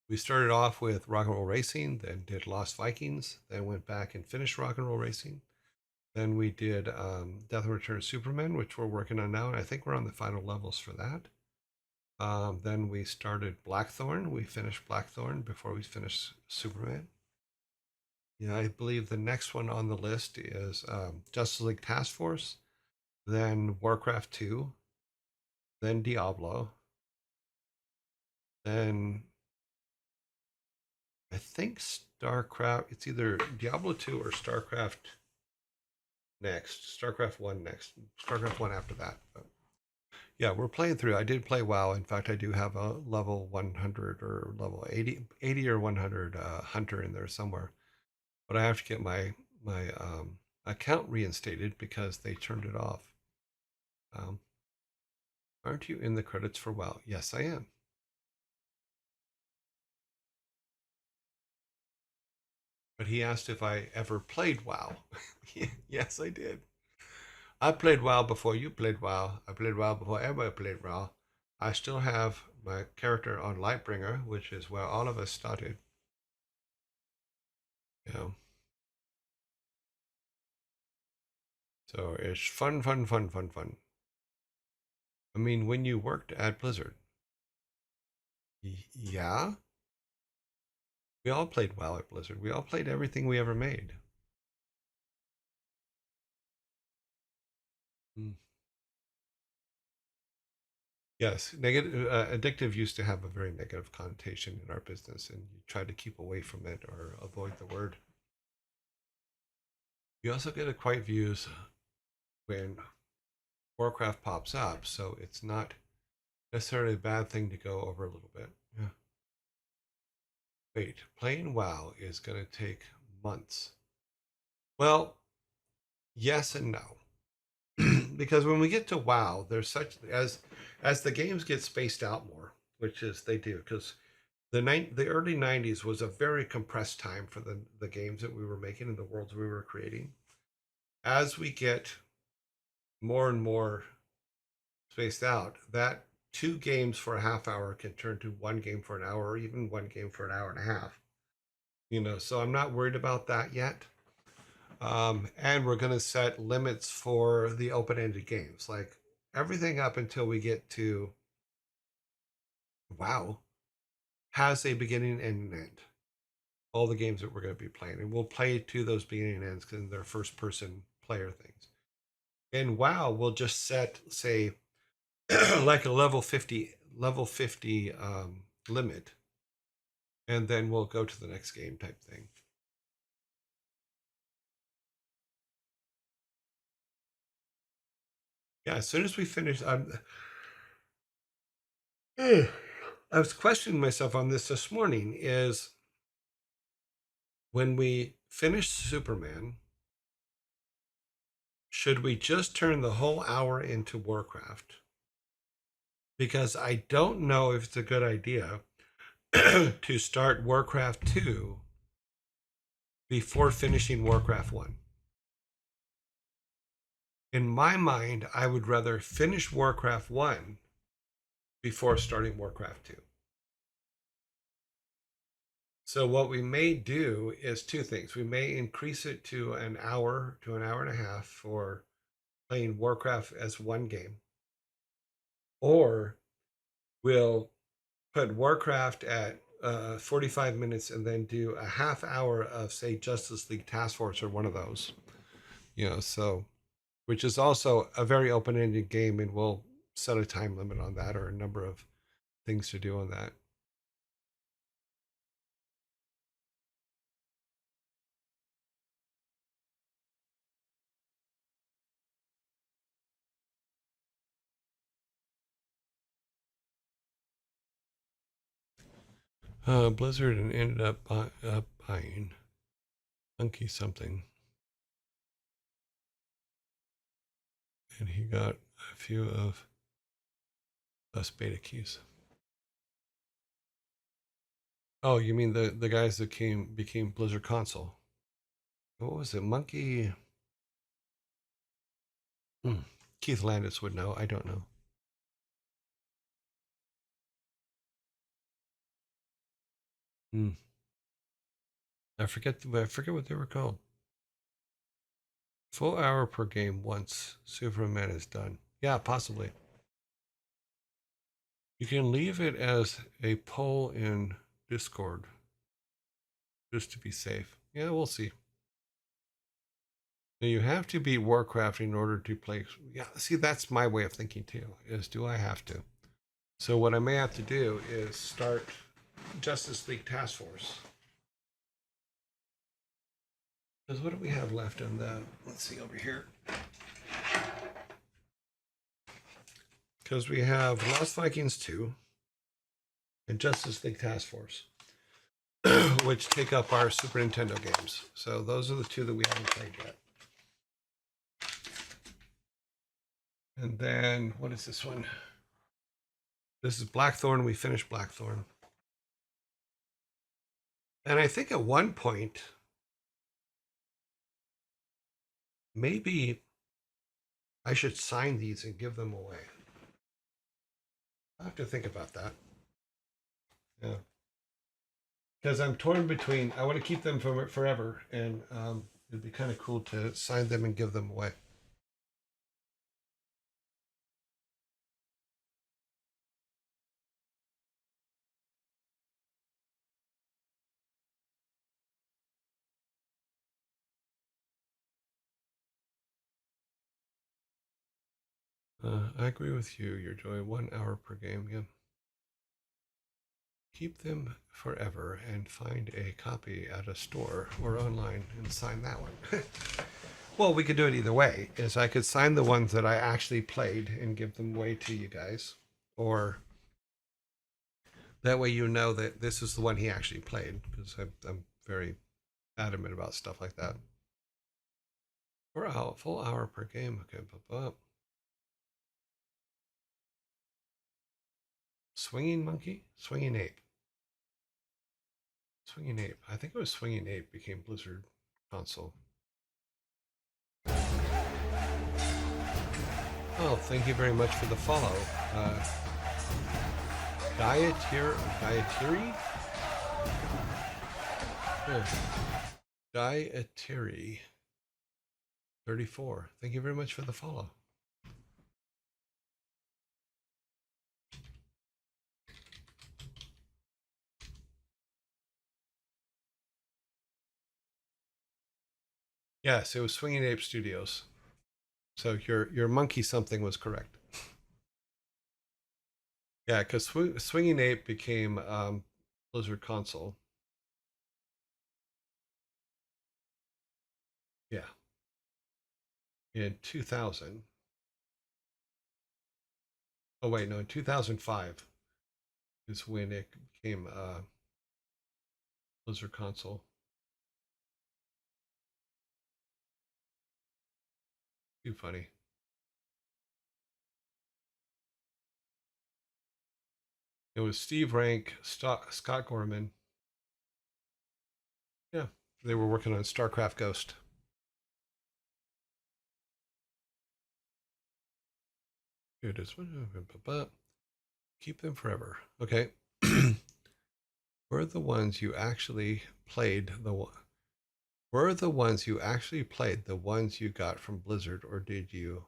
we started off with Rock and Roll Racing, then did Lost Vikings, then went back and finished Rock and Roll Racing. Then we did Death and Return of Superman, which we're working on now, and I think we're on the final levels for that. Then we started Blackthorn. We finished Blackthorn before we finished Superman. Yeah, I believe the next one on the list is Justice League Task Force, then Warcraft 2, then Diablo, then I think StarCraft. It's either Diablo 2 or StarCraft next. StarCraft 1 next. StarCraft 1 after that. But yeah, we're playing through. I did play WoW. In fact, I do have a level 100 or level 80 or 100 hunter in there somewhere. But I have to get my account reinstated because they turned it off. Um, aren't you in the credits for WoW? Yes, I am. But he asked if I ever played WoW. Yes, I did. I played WoW before you played WoW. I played WoW before everybody played WoW. I still have my character on Lightbringer, which is where all of us started. You know, so it's fun, fun, fun, fun, fun. I mean, when you worked at Blizzard, yeah, we all played WoW at Blizzard. We all played everything we ever made. Mm. Yes, negative, addictive used to have a very negative connotation in our business, and you try to keep away from it or avoid the word. You also get a quiet views when Warcraft pops up, so it's not necessarily a bad thing to go over a little bit. Yeah. Wait, playing WoW is going to take months. Well, yes and no. Because when we get to WoW, there's such as the games get spaced out more, which is they do because the early 90s was a very compressed time for the games that we were making and the worlds we were creating. As we get more and more spaced out, that two games for a half hour can turn to one game for an hour or even one game for an hour and a half. So I'm not worried about that yet. And we're going to set limits for the open-ended games, like everything up until we get to WoW has a beginning and an end. All the games that we're going to be playing, and we'll play to those beginning and ends because they're first-person player things. In WoW, we'll just set, say, like a level 50 limit, and then we'll go to the next game type thing. Yeah, as soon as we finish, I was questioning myself on this morning. Is when we finish Superman, should we just turn the whole hour into Warcraft? Because I don't know if it's a good idea to start Warcraft 2 before finishing Warcraft 1. In my mind, I would rather finish Warcraft 1 before starting Warcraft 2. So what we may do is two things. We may increase it to an hour to an hour and a half for playing Warcraft as one game, or we'll put Warcraft at 45 minutes and then do a half hour of, say, Justice League Task Force or one of those. So which is also a very open-ended game, and we'll set a time limit on that or a number of things to do on that. Blizzard and ended up buying Monkey something, and he got a few of us beta keys. Oh, you mean the guys that became Blizzard console? What was it? Monkey. Keith Landis would know. I don't know. I forget what they were called. Full hour per game once Superman is done. Yeah, possibly. You can leave it as a poll in Discord just to be safe. Yeah, we'll see. Now you have to beat Warcraft in order to play. Yeah, see, that's my way of thinking too, is do I have to? So what I may have to do is start Justice League Task Force. Because what do we have left on the, let's see over here. Because we have Lost Vikings 2 and Justice League Task Force, which take up our Super Nintendo games. So those are the two that we haven't played yet. And then, what is this one? This is Blackthorn. We finished Blackthorn. And I think at one point, maybe I should sign these and give them away. I have to think about that. Yeah. Because I'm torn between, I want to keep them for forever, and it'd be kind of cool to sign them and give them away. I agree with you, your joy. 1 hour per game, yeah. Keep them forever and find a copy at a store or online and sign that one. Well, we could do it either way. Is I could sign the ones that I actually played and give them away to you guys, or that way you know that this is the one he actually played, because I'm very adamant about stuff like that. For a full hour per game. Okay, Swinging Monkey? Swinging Ape. Swinging Ape. I think it was Swinging Ape became Blizzard console. Oh, thank you very much for the follow. Dietary? Dietary 34. Thank you very much for the follow. Yes, it was Swinging Ape Studios. So your monkey something was correct. Yeah, because Swinging Ape became Blizzard console. Yeah, in 2000. Oh wait, no, in 2005 is when it became Blizzard console. Too funny. It was Steve Rank, Scott Gorman. Yeah, they were working on StarCraft Ghost. Here it is. Keep them forever. Okay. Were the ones you actually played were the ones you actually played the ones you got from Blizzard, or did you?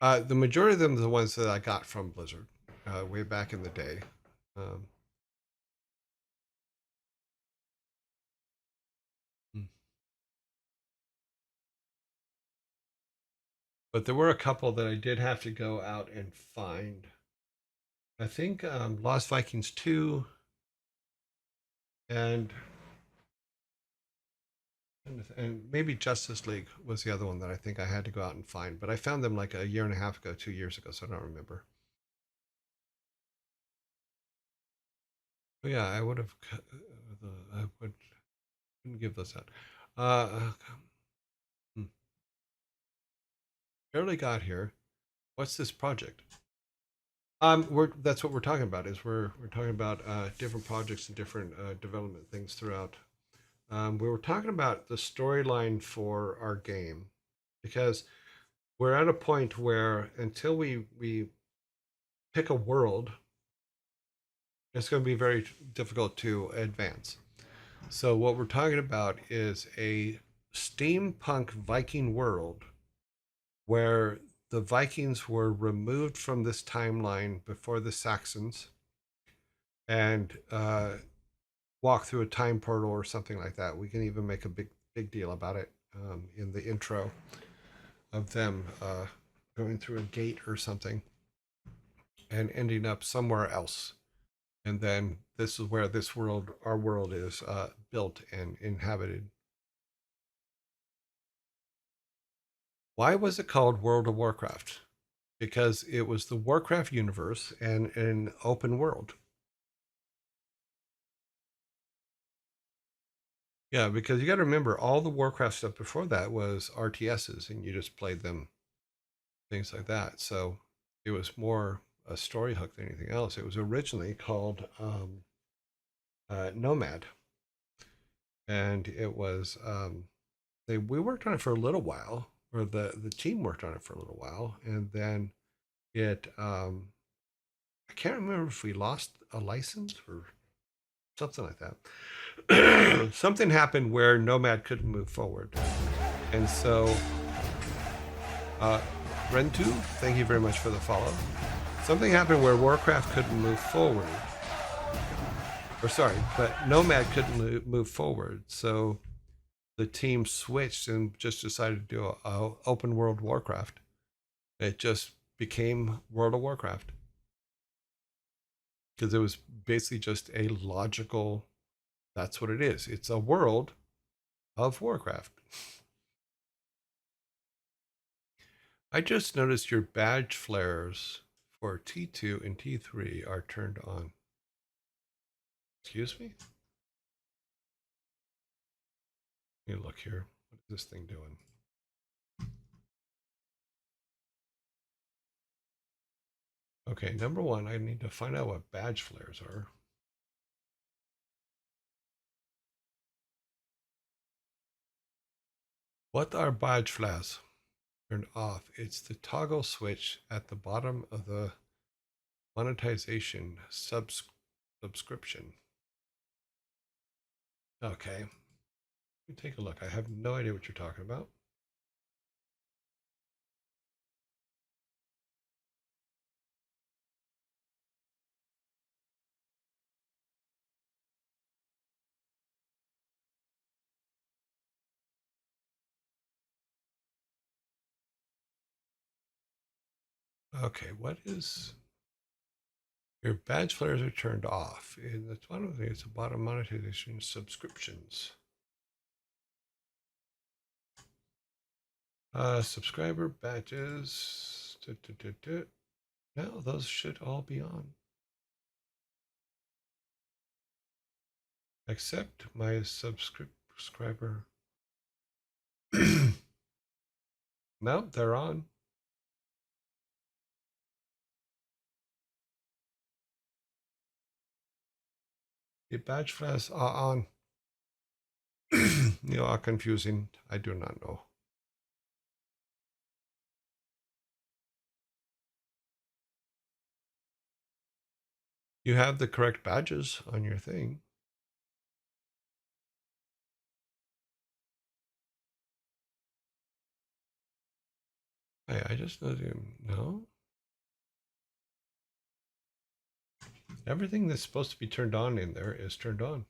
The majority of them are the ones that I got from Blizzard way back in the day. Um, hmm. But there were a couple that I did have to go out and find. I think Lost Vikings 2 and maybe Justice League was the other one that I think I had to go out and find. But I found them like a year and a half ago, 2 years ago, so I don't remember. But yeah, I would have. I wouldn't give those out. Hmm. Barely got here. What's this project? That's what we're talking about. Is we're talking about different projects and different development things throughout. We were talking about the storyline for our game because we're at a point where until we pick a world, it's going to be very difficult to advance. So what we're talking about is a steampunk Viking world where the Vikings were removed from this timeline before the Saxons and walk through a time portal or something like that. We can even make a big deal about it in the intro of them going through a gate or something and ending up somewhere else. And then this is where our world is built and inhabited. Why was it called World of Warcraft? Because it was the Warcraft universe and an open world. Yeah, because you got to remember all the Warcraft stuff before that was RTSs and you just played them, things like that. So it was more a story hook than anything else. It was originally called Nomad, and it was we worked on it for a little while, or the team worked on it for a little while, and then it I can't remember if we lost a license or something like that. Something happened where Nomad couldn't move forward, and so uh, Rentu, thank you very much for the follow. Something happened where Warcraft couldn't move forward, or sorry, but Nomad couldn't move forward, so the team switched and just decided to do a open world Warcraft. It just became World of Warcraft because it was basically just a logical. That's what it is. It's a world of Warcraft. I just noticed your badge flares for T2 and T3 are turned on. Excuse me? Let me look here. What is this thing doing? Okay, number one, I need to find out what badge flares are. What are badge flares? Turned off. It's the toggle switch at the bottom of the monetization subscription. Okay. Let me take a look. I have no idea what you're talking about. Okay, what is Your badge flares are turned off. And that's one of the things about monetization subscriptions. Subscriber badges. No, those should all be on. Accept my subscriber. No, they're on. The badge flares are on. You are confusing. I do not know. You have the correct badges on your thing. I just know no. Everything that's supposed to be turned on in there is turned on.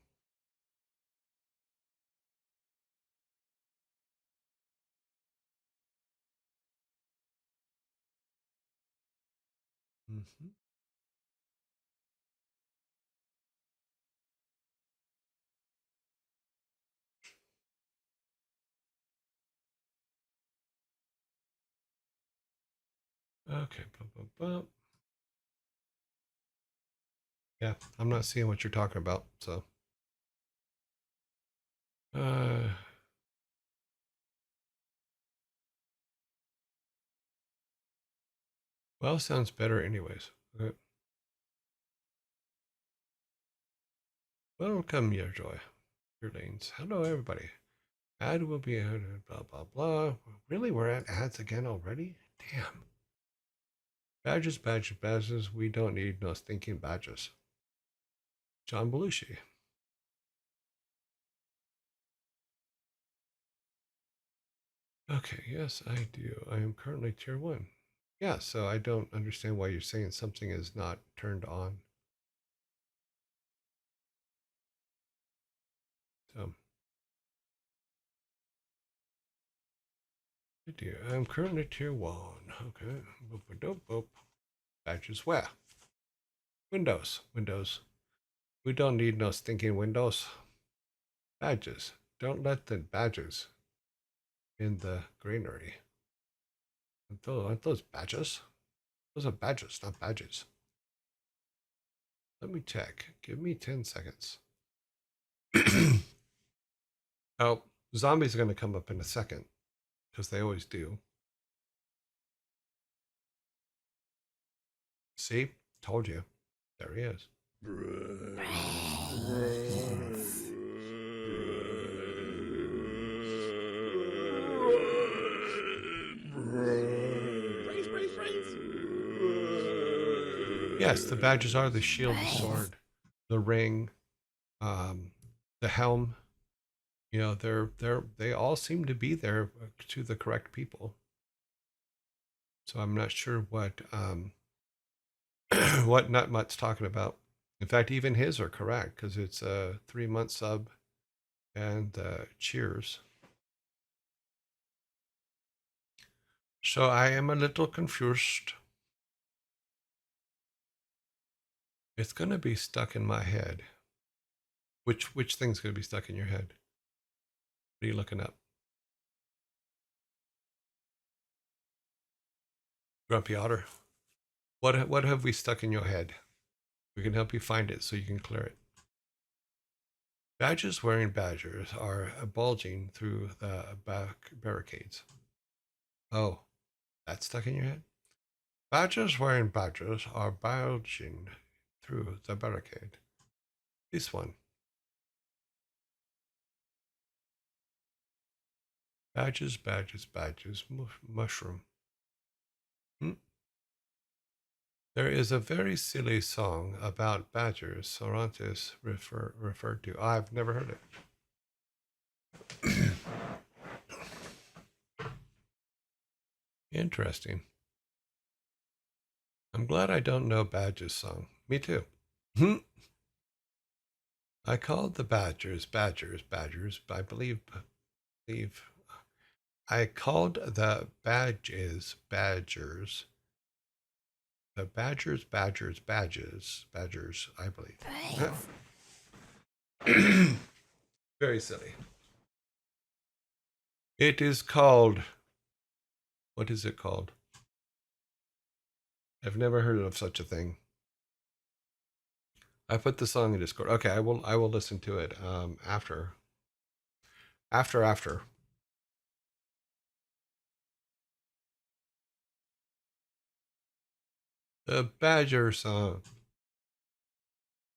Mm-hmm. Okay. Yeah, I'm not seeing what you're talking about. So, well, sounds better anyways. Okay. Welcome, your joy, your lanes. Hello, everybody. Ad will be blah blah blah. Really, we're at ads again already? Damn. Badges. We don't need no stinking badges. John Belushi. Okay, yes, I do. I am currently tier 1. Yeah, so I don't understand why you're saying something is not turned on. So, I do. I'm currently tier 1. Okay. Boop. Badges where? Windows. We don't need no stinking windows. Badges. Don't let the badges in the greenery. Aren't those badges? Those are badges, not badges. Let me check. Give me 10 seconds. Oh, zombies are going to come up in a second because they always do. See? Told you. There he is. Yes, the badges are the shield, the sword, the ring, the helm. You know, they all seem to be there to the correct people. So I'm not sure what what Nutmutt's talking about. In fact, even his are correct because it's a 3-month sub and cheers. So I am a little confused. It's going to be stuck in my head. Which thing's going to be stuck in your head? What are you looking up? Grumpy Otter. What have we stuck in your head? We can help you find it so you can clear it. Badges wearing badgers are bulging through the back barricades. Oh, that's stuck in your head? Badges wearing badgers are bulging through the barricade. This one. Badges, mushroom. There is a very silly song about badgers Cervantes referred to. I've never heard it. Interesting. I'm glad I don't know Badger's song. Me too. I called the badgers. I believe. I called the badgers The Badgers, Badgers, I believe. Very silly. It is called, what is it called? I've never heard of such a thing. I put the song in Discord. Okay, I will listen to it after. The Badger song.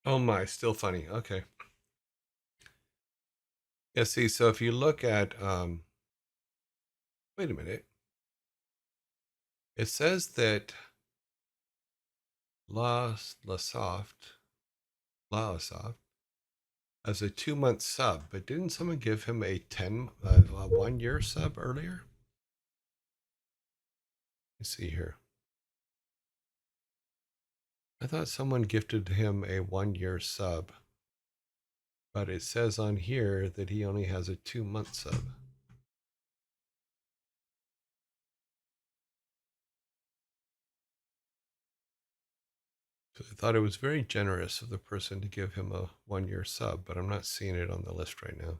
Oh my, still funny. Okay. Yeah, see, so if you look at wait a minute. It says that Laosoft as a 2-month sub, but didn't someone give him a 1-year sub earlier? Let's see here. I thought someone gifted him a 1-year sub, but it says on here that he only has a 2-month sub. So I thought it was very generous of the person to give him a 1-year sub, but I'm not seeing it on the list right now.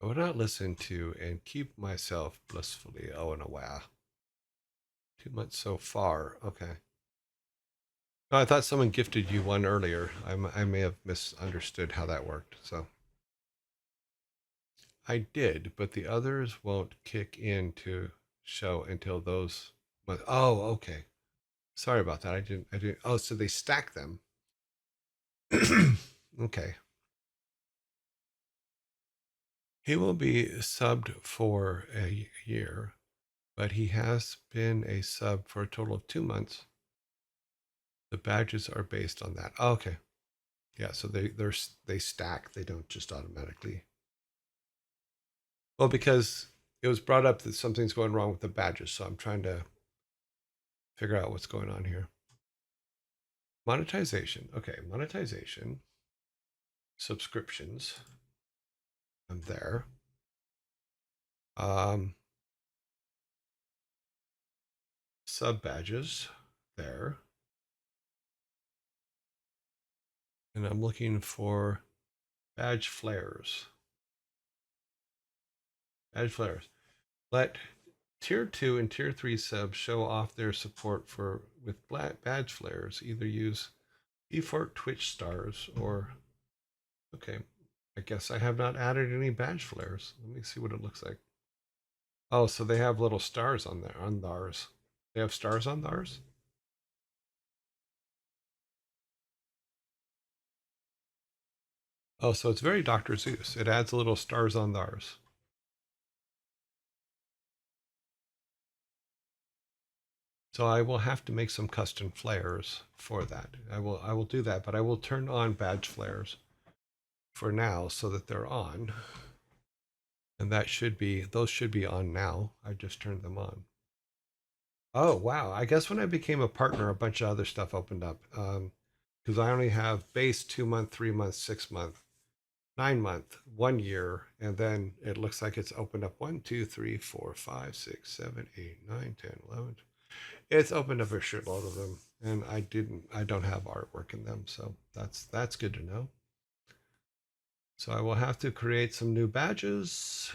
I would not listen to and keep myself blissfully unaware. 2 months so far. Okay. Oh, I thought someone gifted you one earlier. I may have misunderstood how that worked. So I did, but the others won't kick in to show until those. Oh, okay. Sorry about that. I didn't. Oh, so they stack them. Okay. He will be subbed for a year, but he has been a sub for a total of 2 months. The badges are based on that. Oh, okay. Yeah, so they stack. They don't just automatically. Well, because it was brought up that something's going wrong with the badges, so I'm trying to figure out what's going on here. Monetization. Okay, monetization. Subscriptions. I'm there. Sub badges. There. And I'm looking for badge flares. Badge flares. Let tier 2 and tier 3 subs show off their support with badge flares. Either use default Twitch stars or okay. I guess I have not added any badge flares. Let me see what it looks like. Oh, so they have little stars on there on theirs. They have stars on theirs? Oh, so it's very Dr. Seuss. It adds little stars on theirs. So I will have to make some custom flares for that. I will do that, but I will turn on badge flares for now so that they're on. And those should be on now. I just turned them on. Oh, wow. I guess when I became a partner, a bunch of other stuff opened up. Because I only have base 2 month, 3 month, 6 month, 9 month, 1 year, and then it looks like it's opened up 1, 2, 3, 4, 5, 6, 7, 8, 9, 10, 11. It's opened up a shitload of them, and I don't have artwork in them, so that's good to know. So I will have to create some new badges,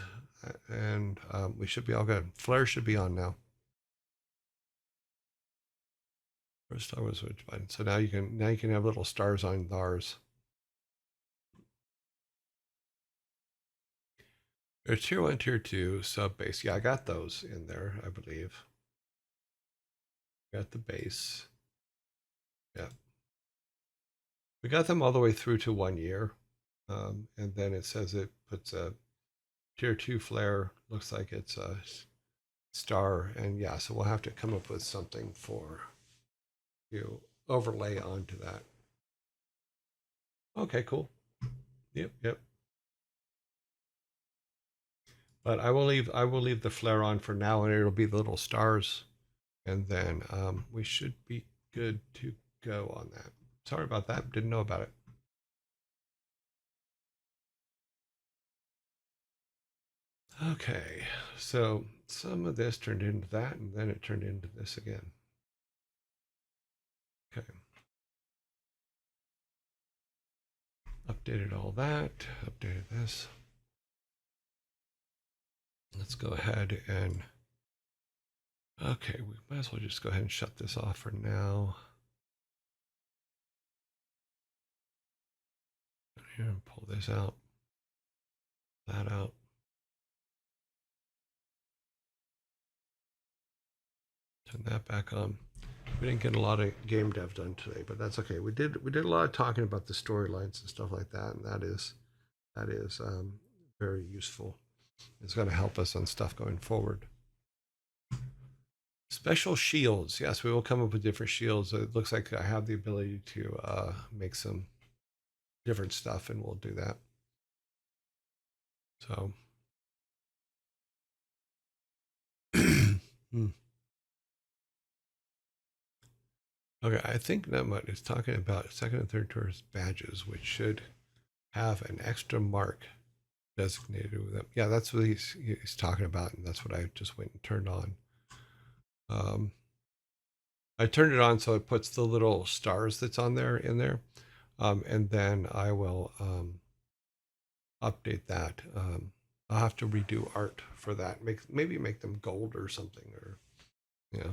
and we should be all good. Flare should be on now. First I was which button. So now you can have little stars on theirs. There's tier 1, tier 2, sub base. Yeah, I got those in there, I believe. Got the base. Yeah. We got them all the way through to 1 year. And then it says it puts a tier 2 flare. Looks like it's a star. And yeah, so we'll have to come up with something for you overlay onto that. Okay, cool. Yep. But I will leave the flare on for now, and it'll be the little stars, and then we should be good to go on that. Sorry about that. Didn't know about it. Okay, so some of this turned into that, and then it turned into this again. Okay. Updated all that, updated this. Let's go ahead and, okay, we might as well just go ahead and shut this off for now. Here, and pull this out, that out. Turn that back on. We didn't get a lot of game dev done today, but that's okay. We did a lot of talking about the storylines and stuff like that, and that is very useful. It's going to help us on stuff going forward. Special shields. Yes, we will come up with different shields. It looks like I have the ability to make some different stuff, and we'll do that. So. Okay, I think Nutmut is talking about second and third tourist badges, which should have an extra mark designated with them. Yeah, that's what he's talking about, and that's what I just went and turned on. I turned it on so it puts the little stars that's on there in there, and then I will update that. I'll have to redo art for that. Maybe make them gold or something, or yeah.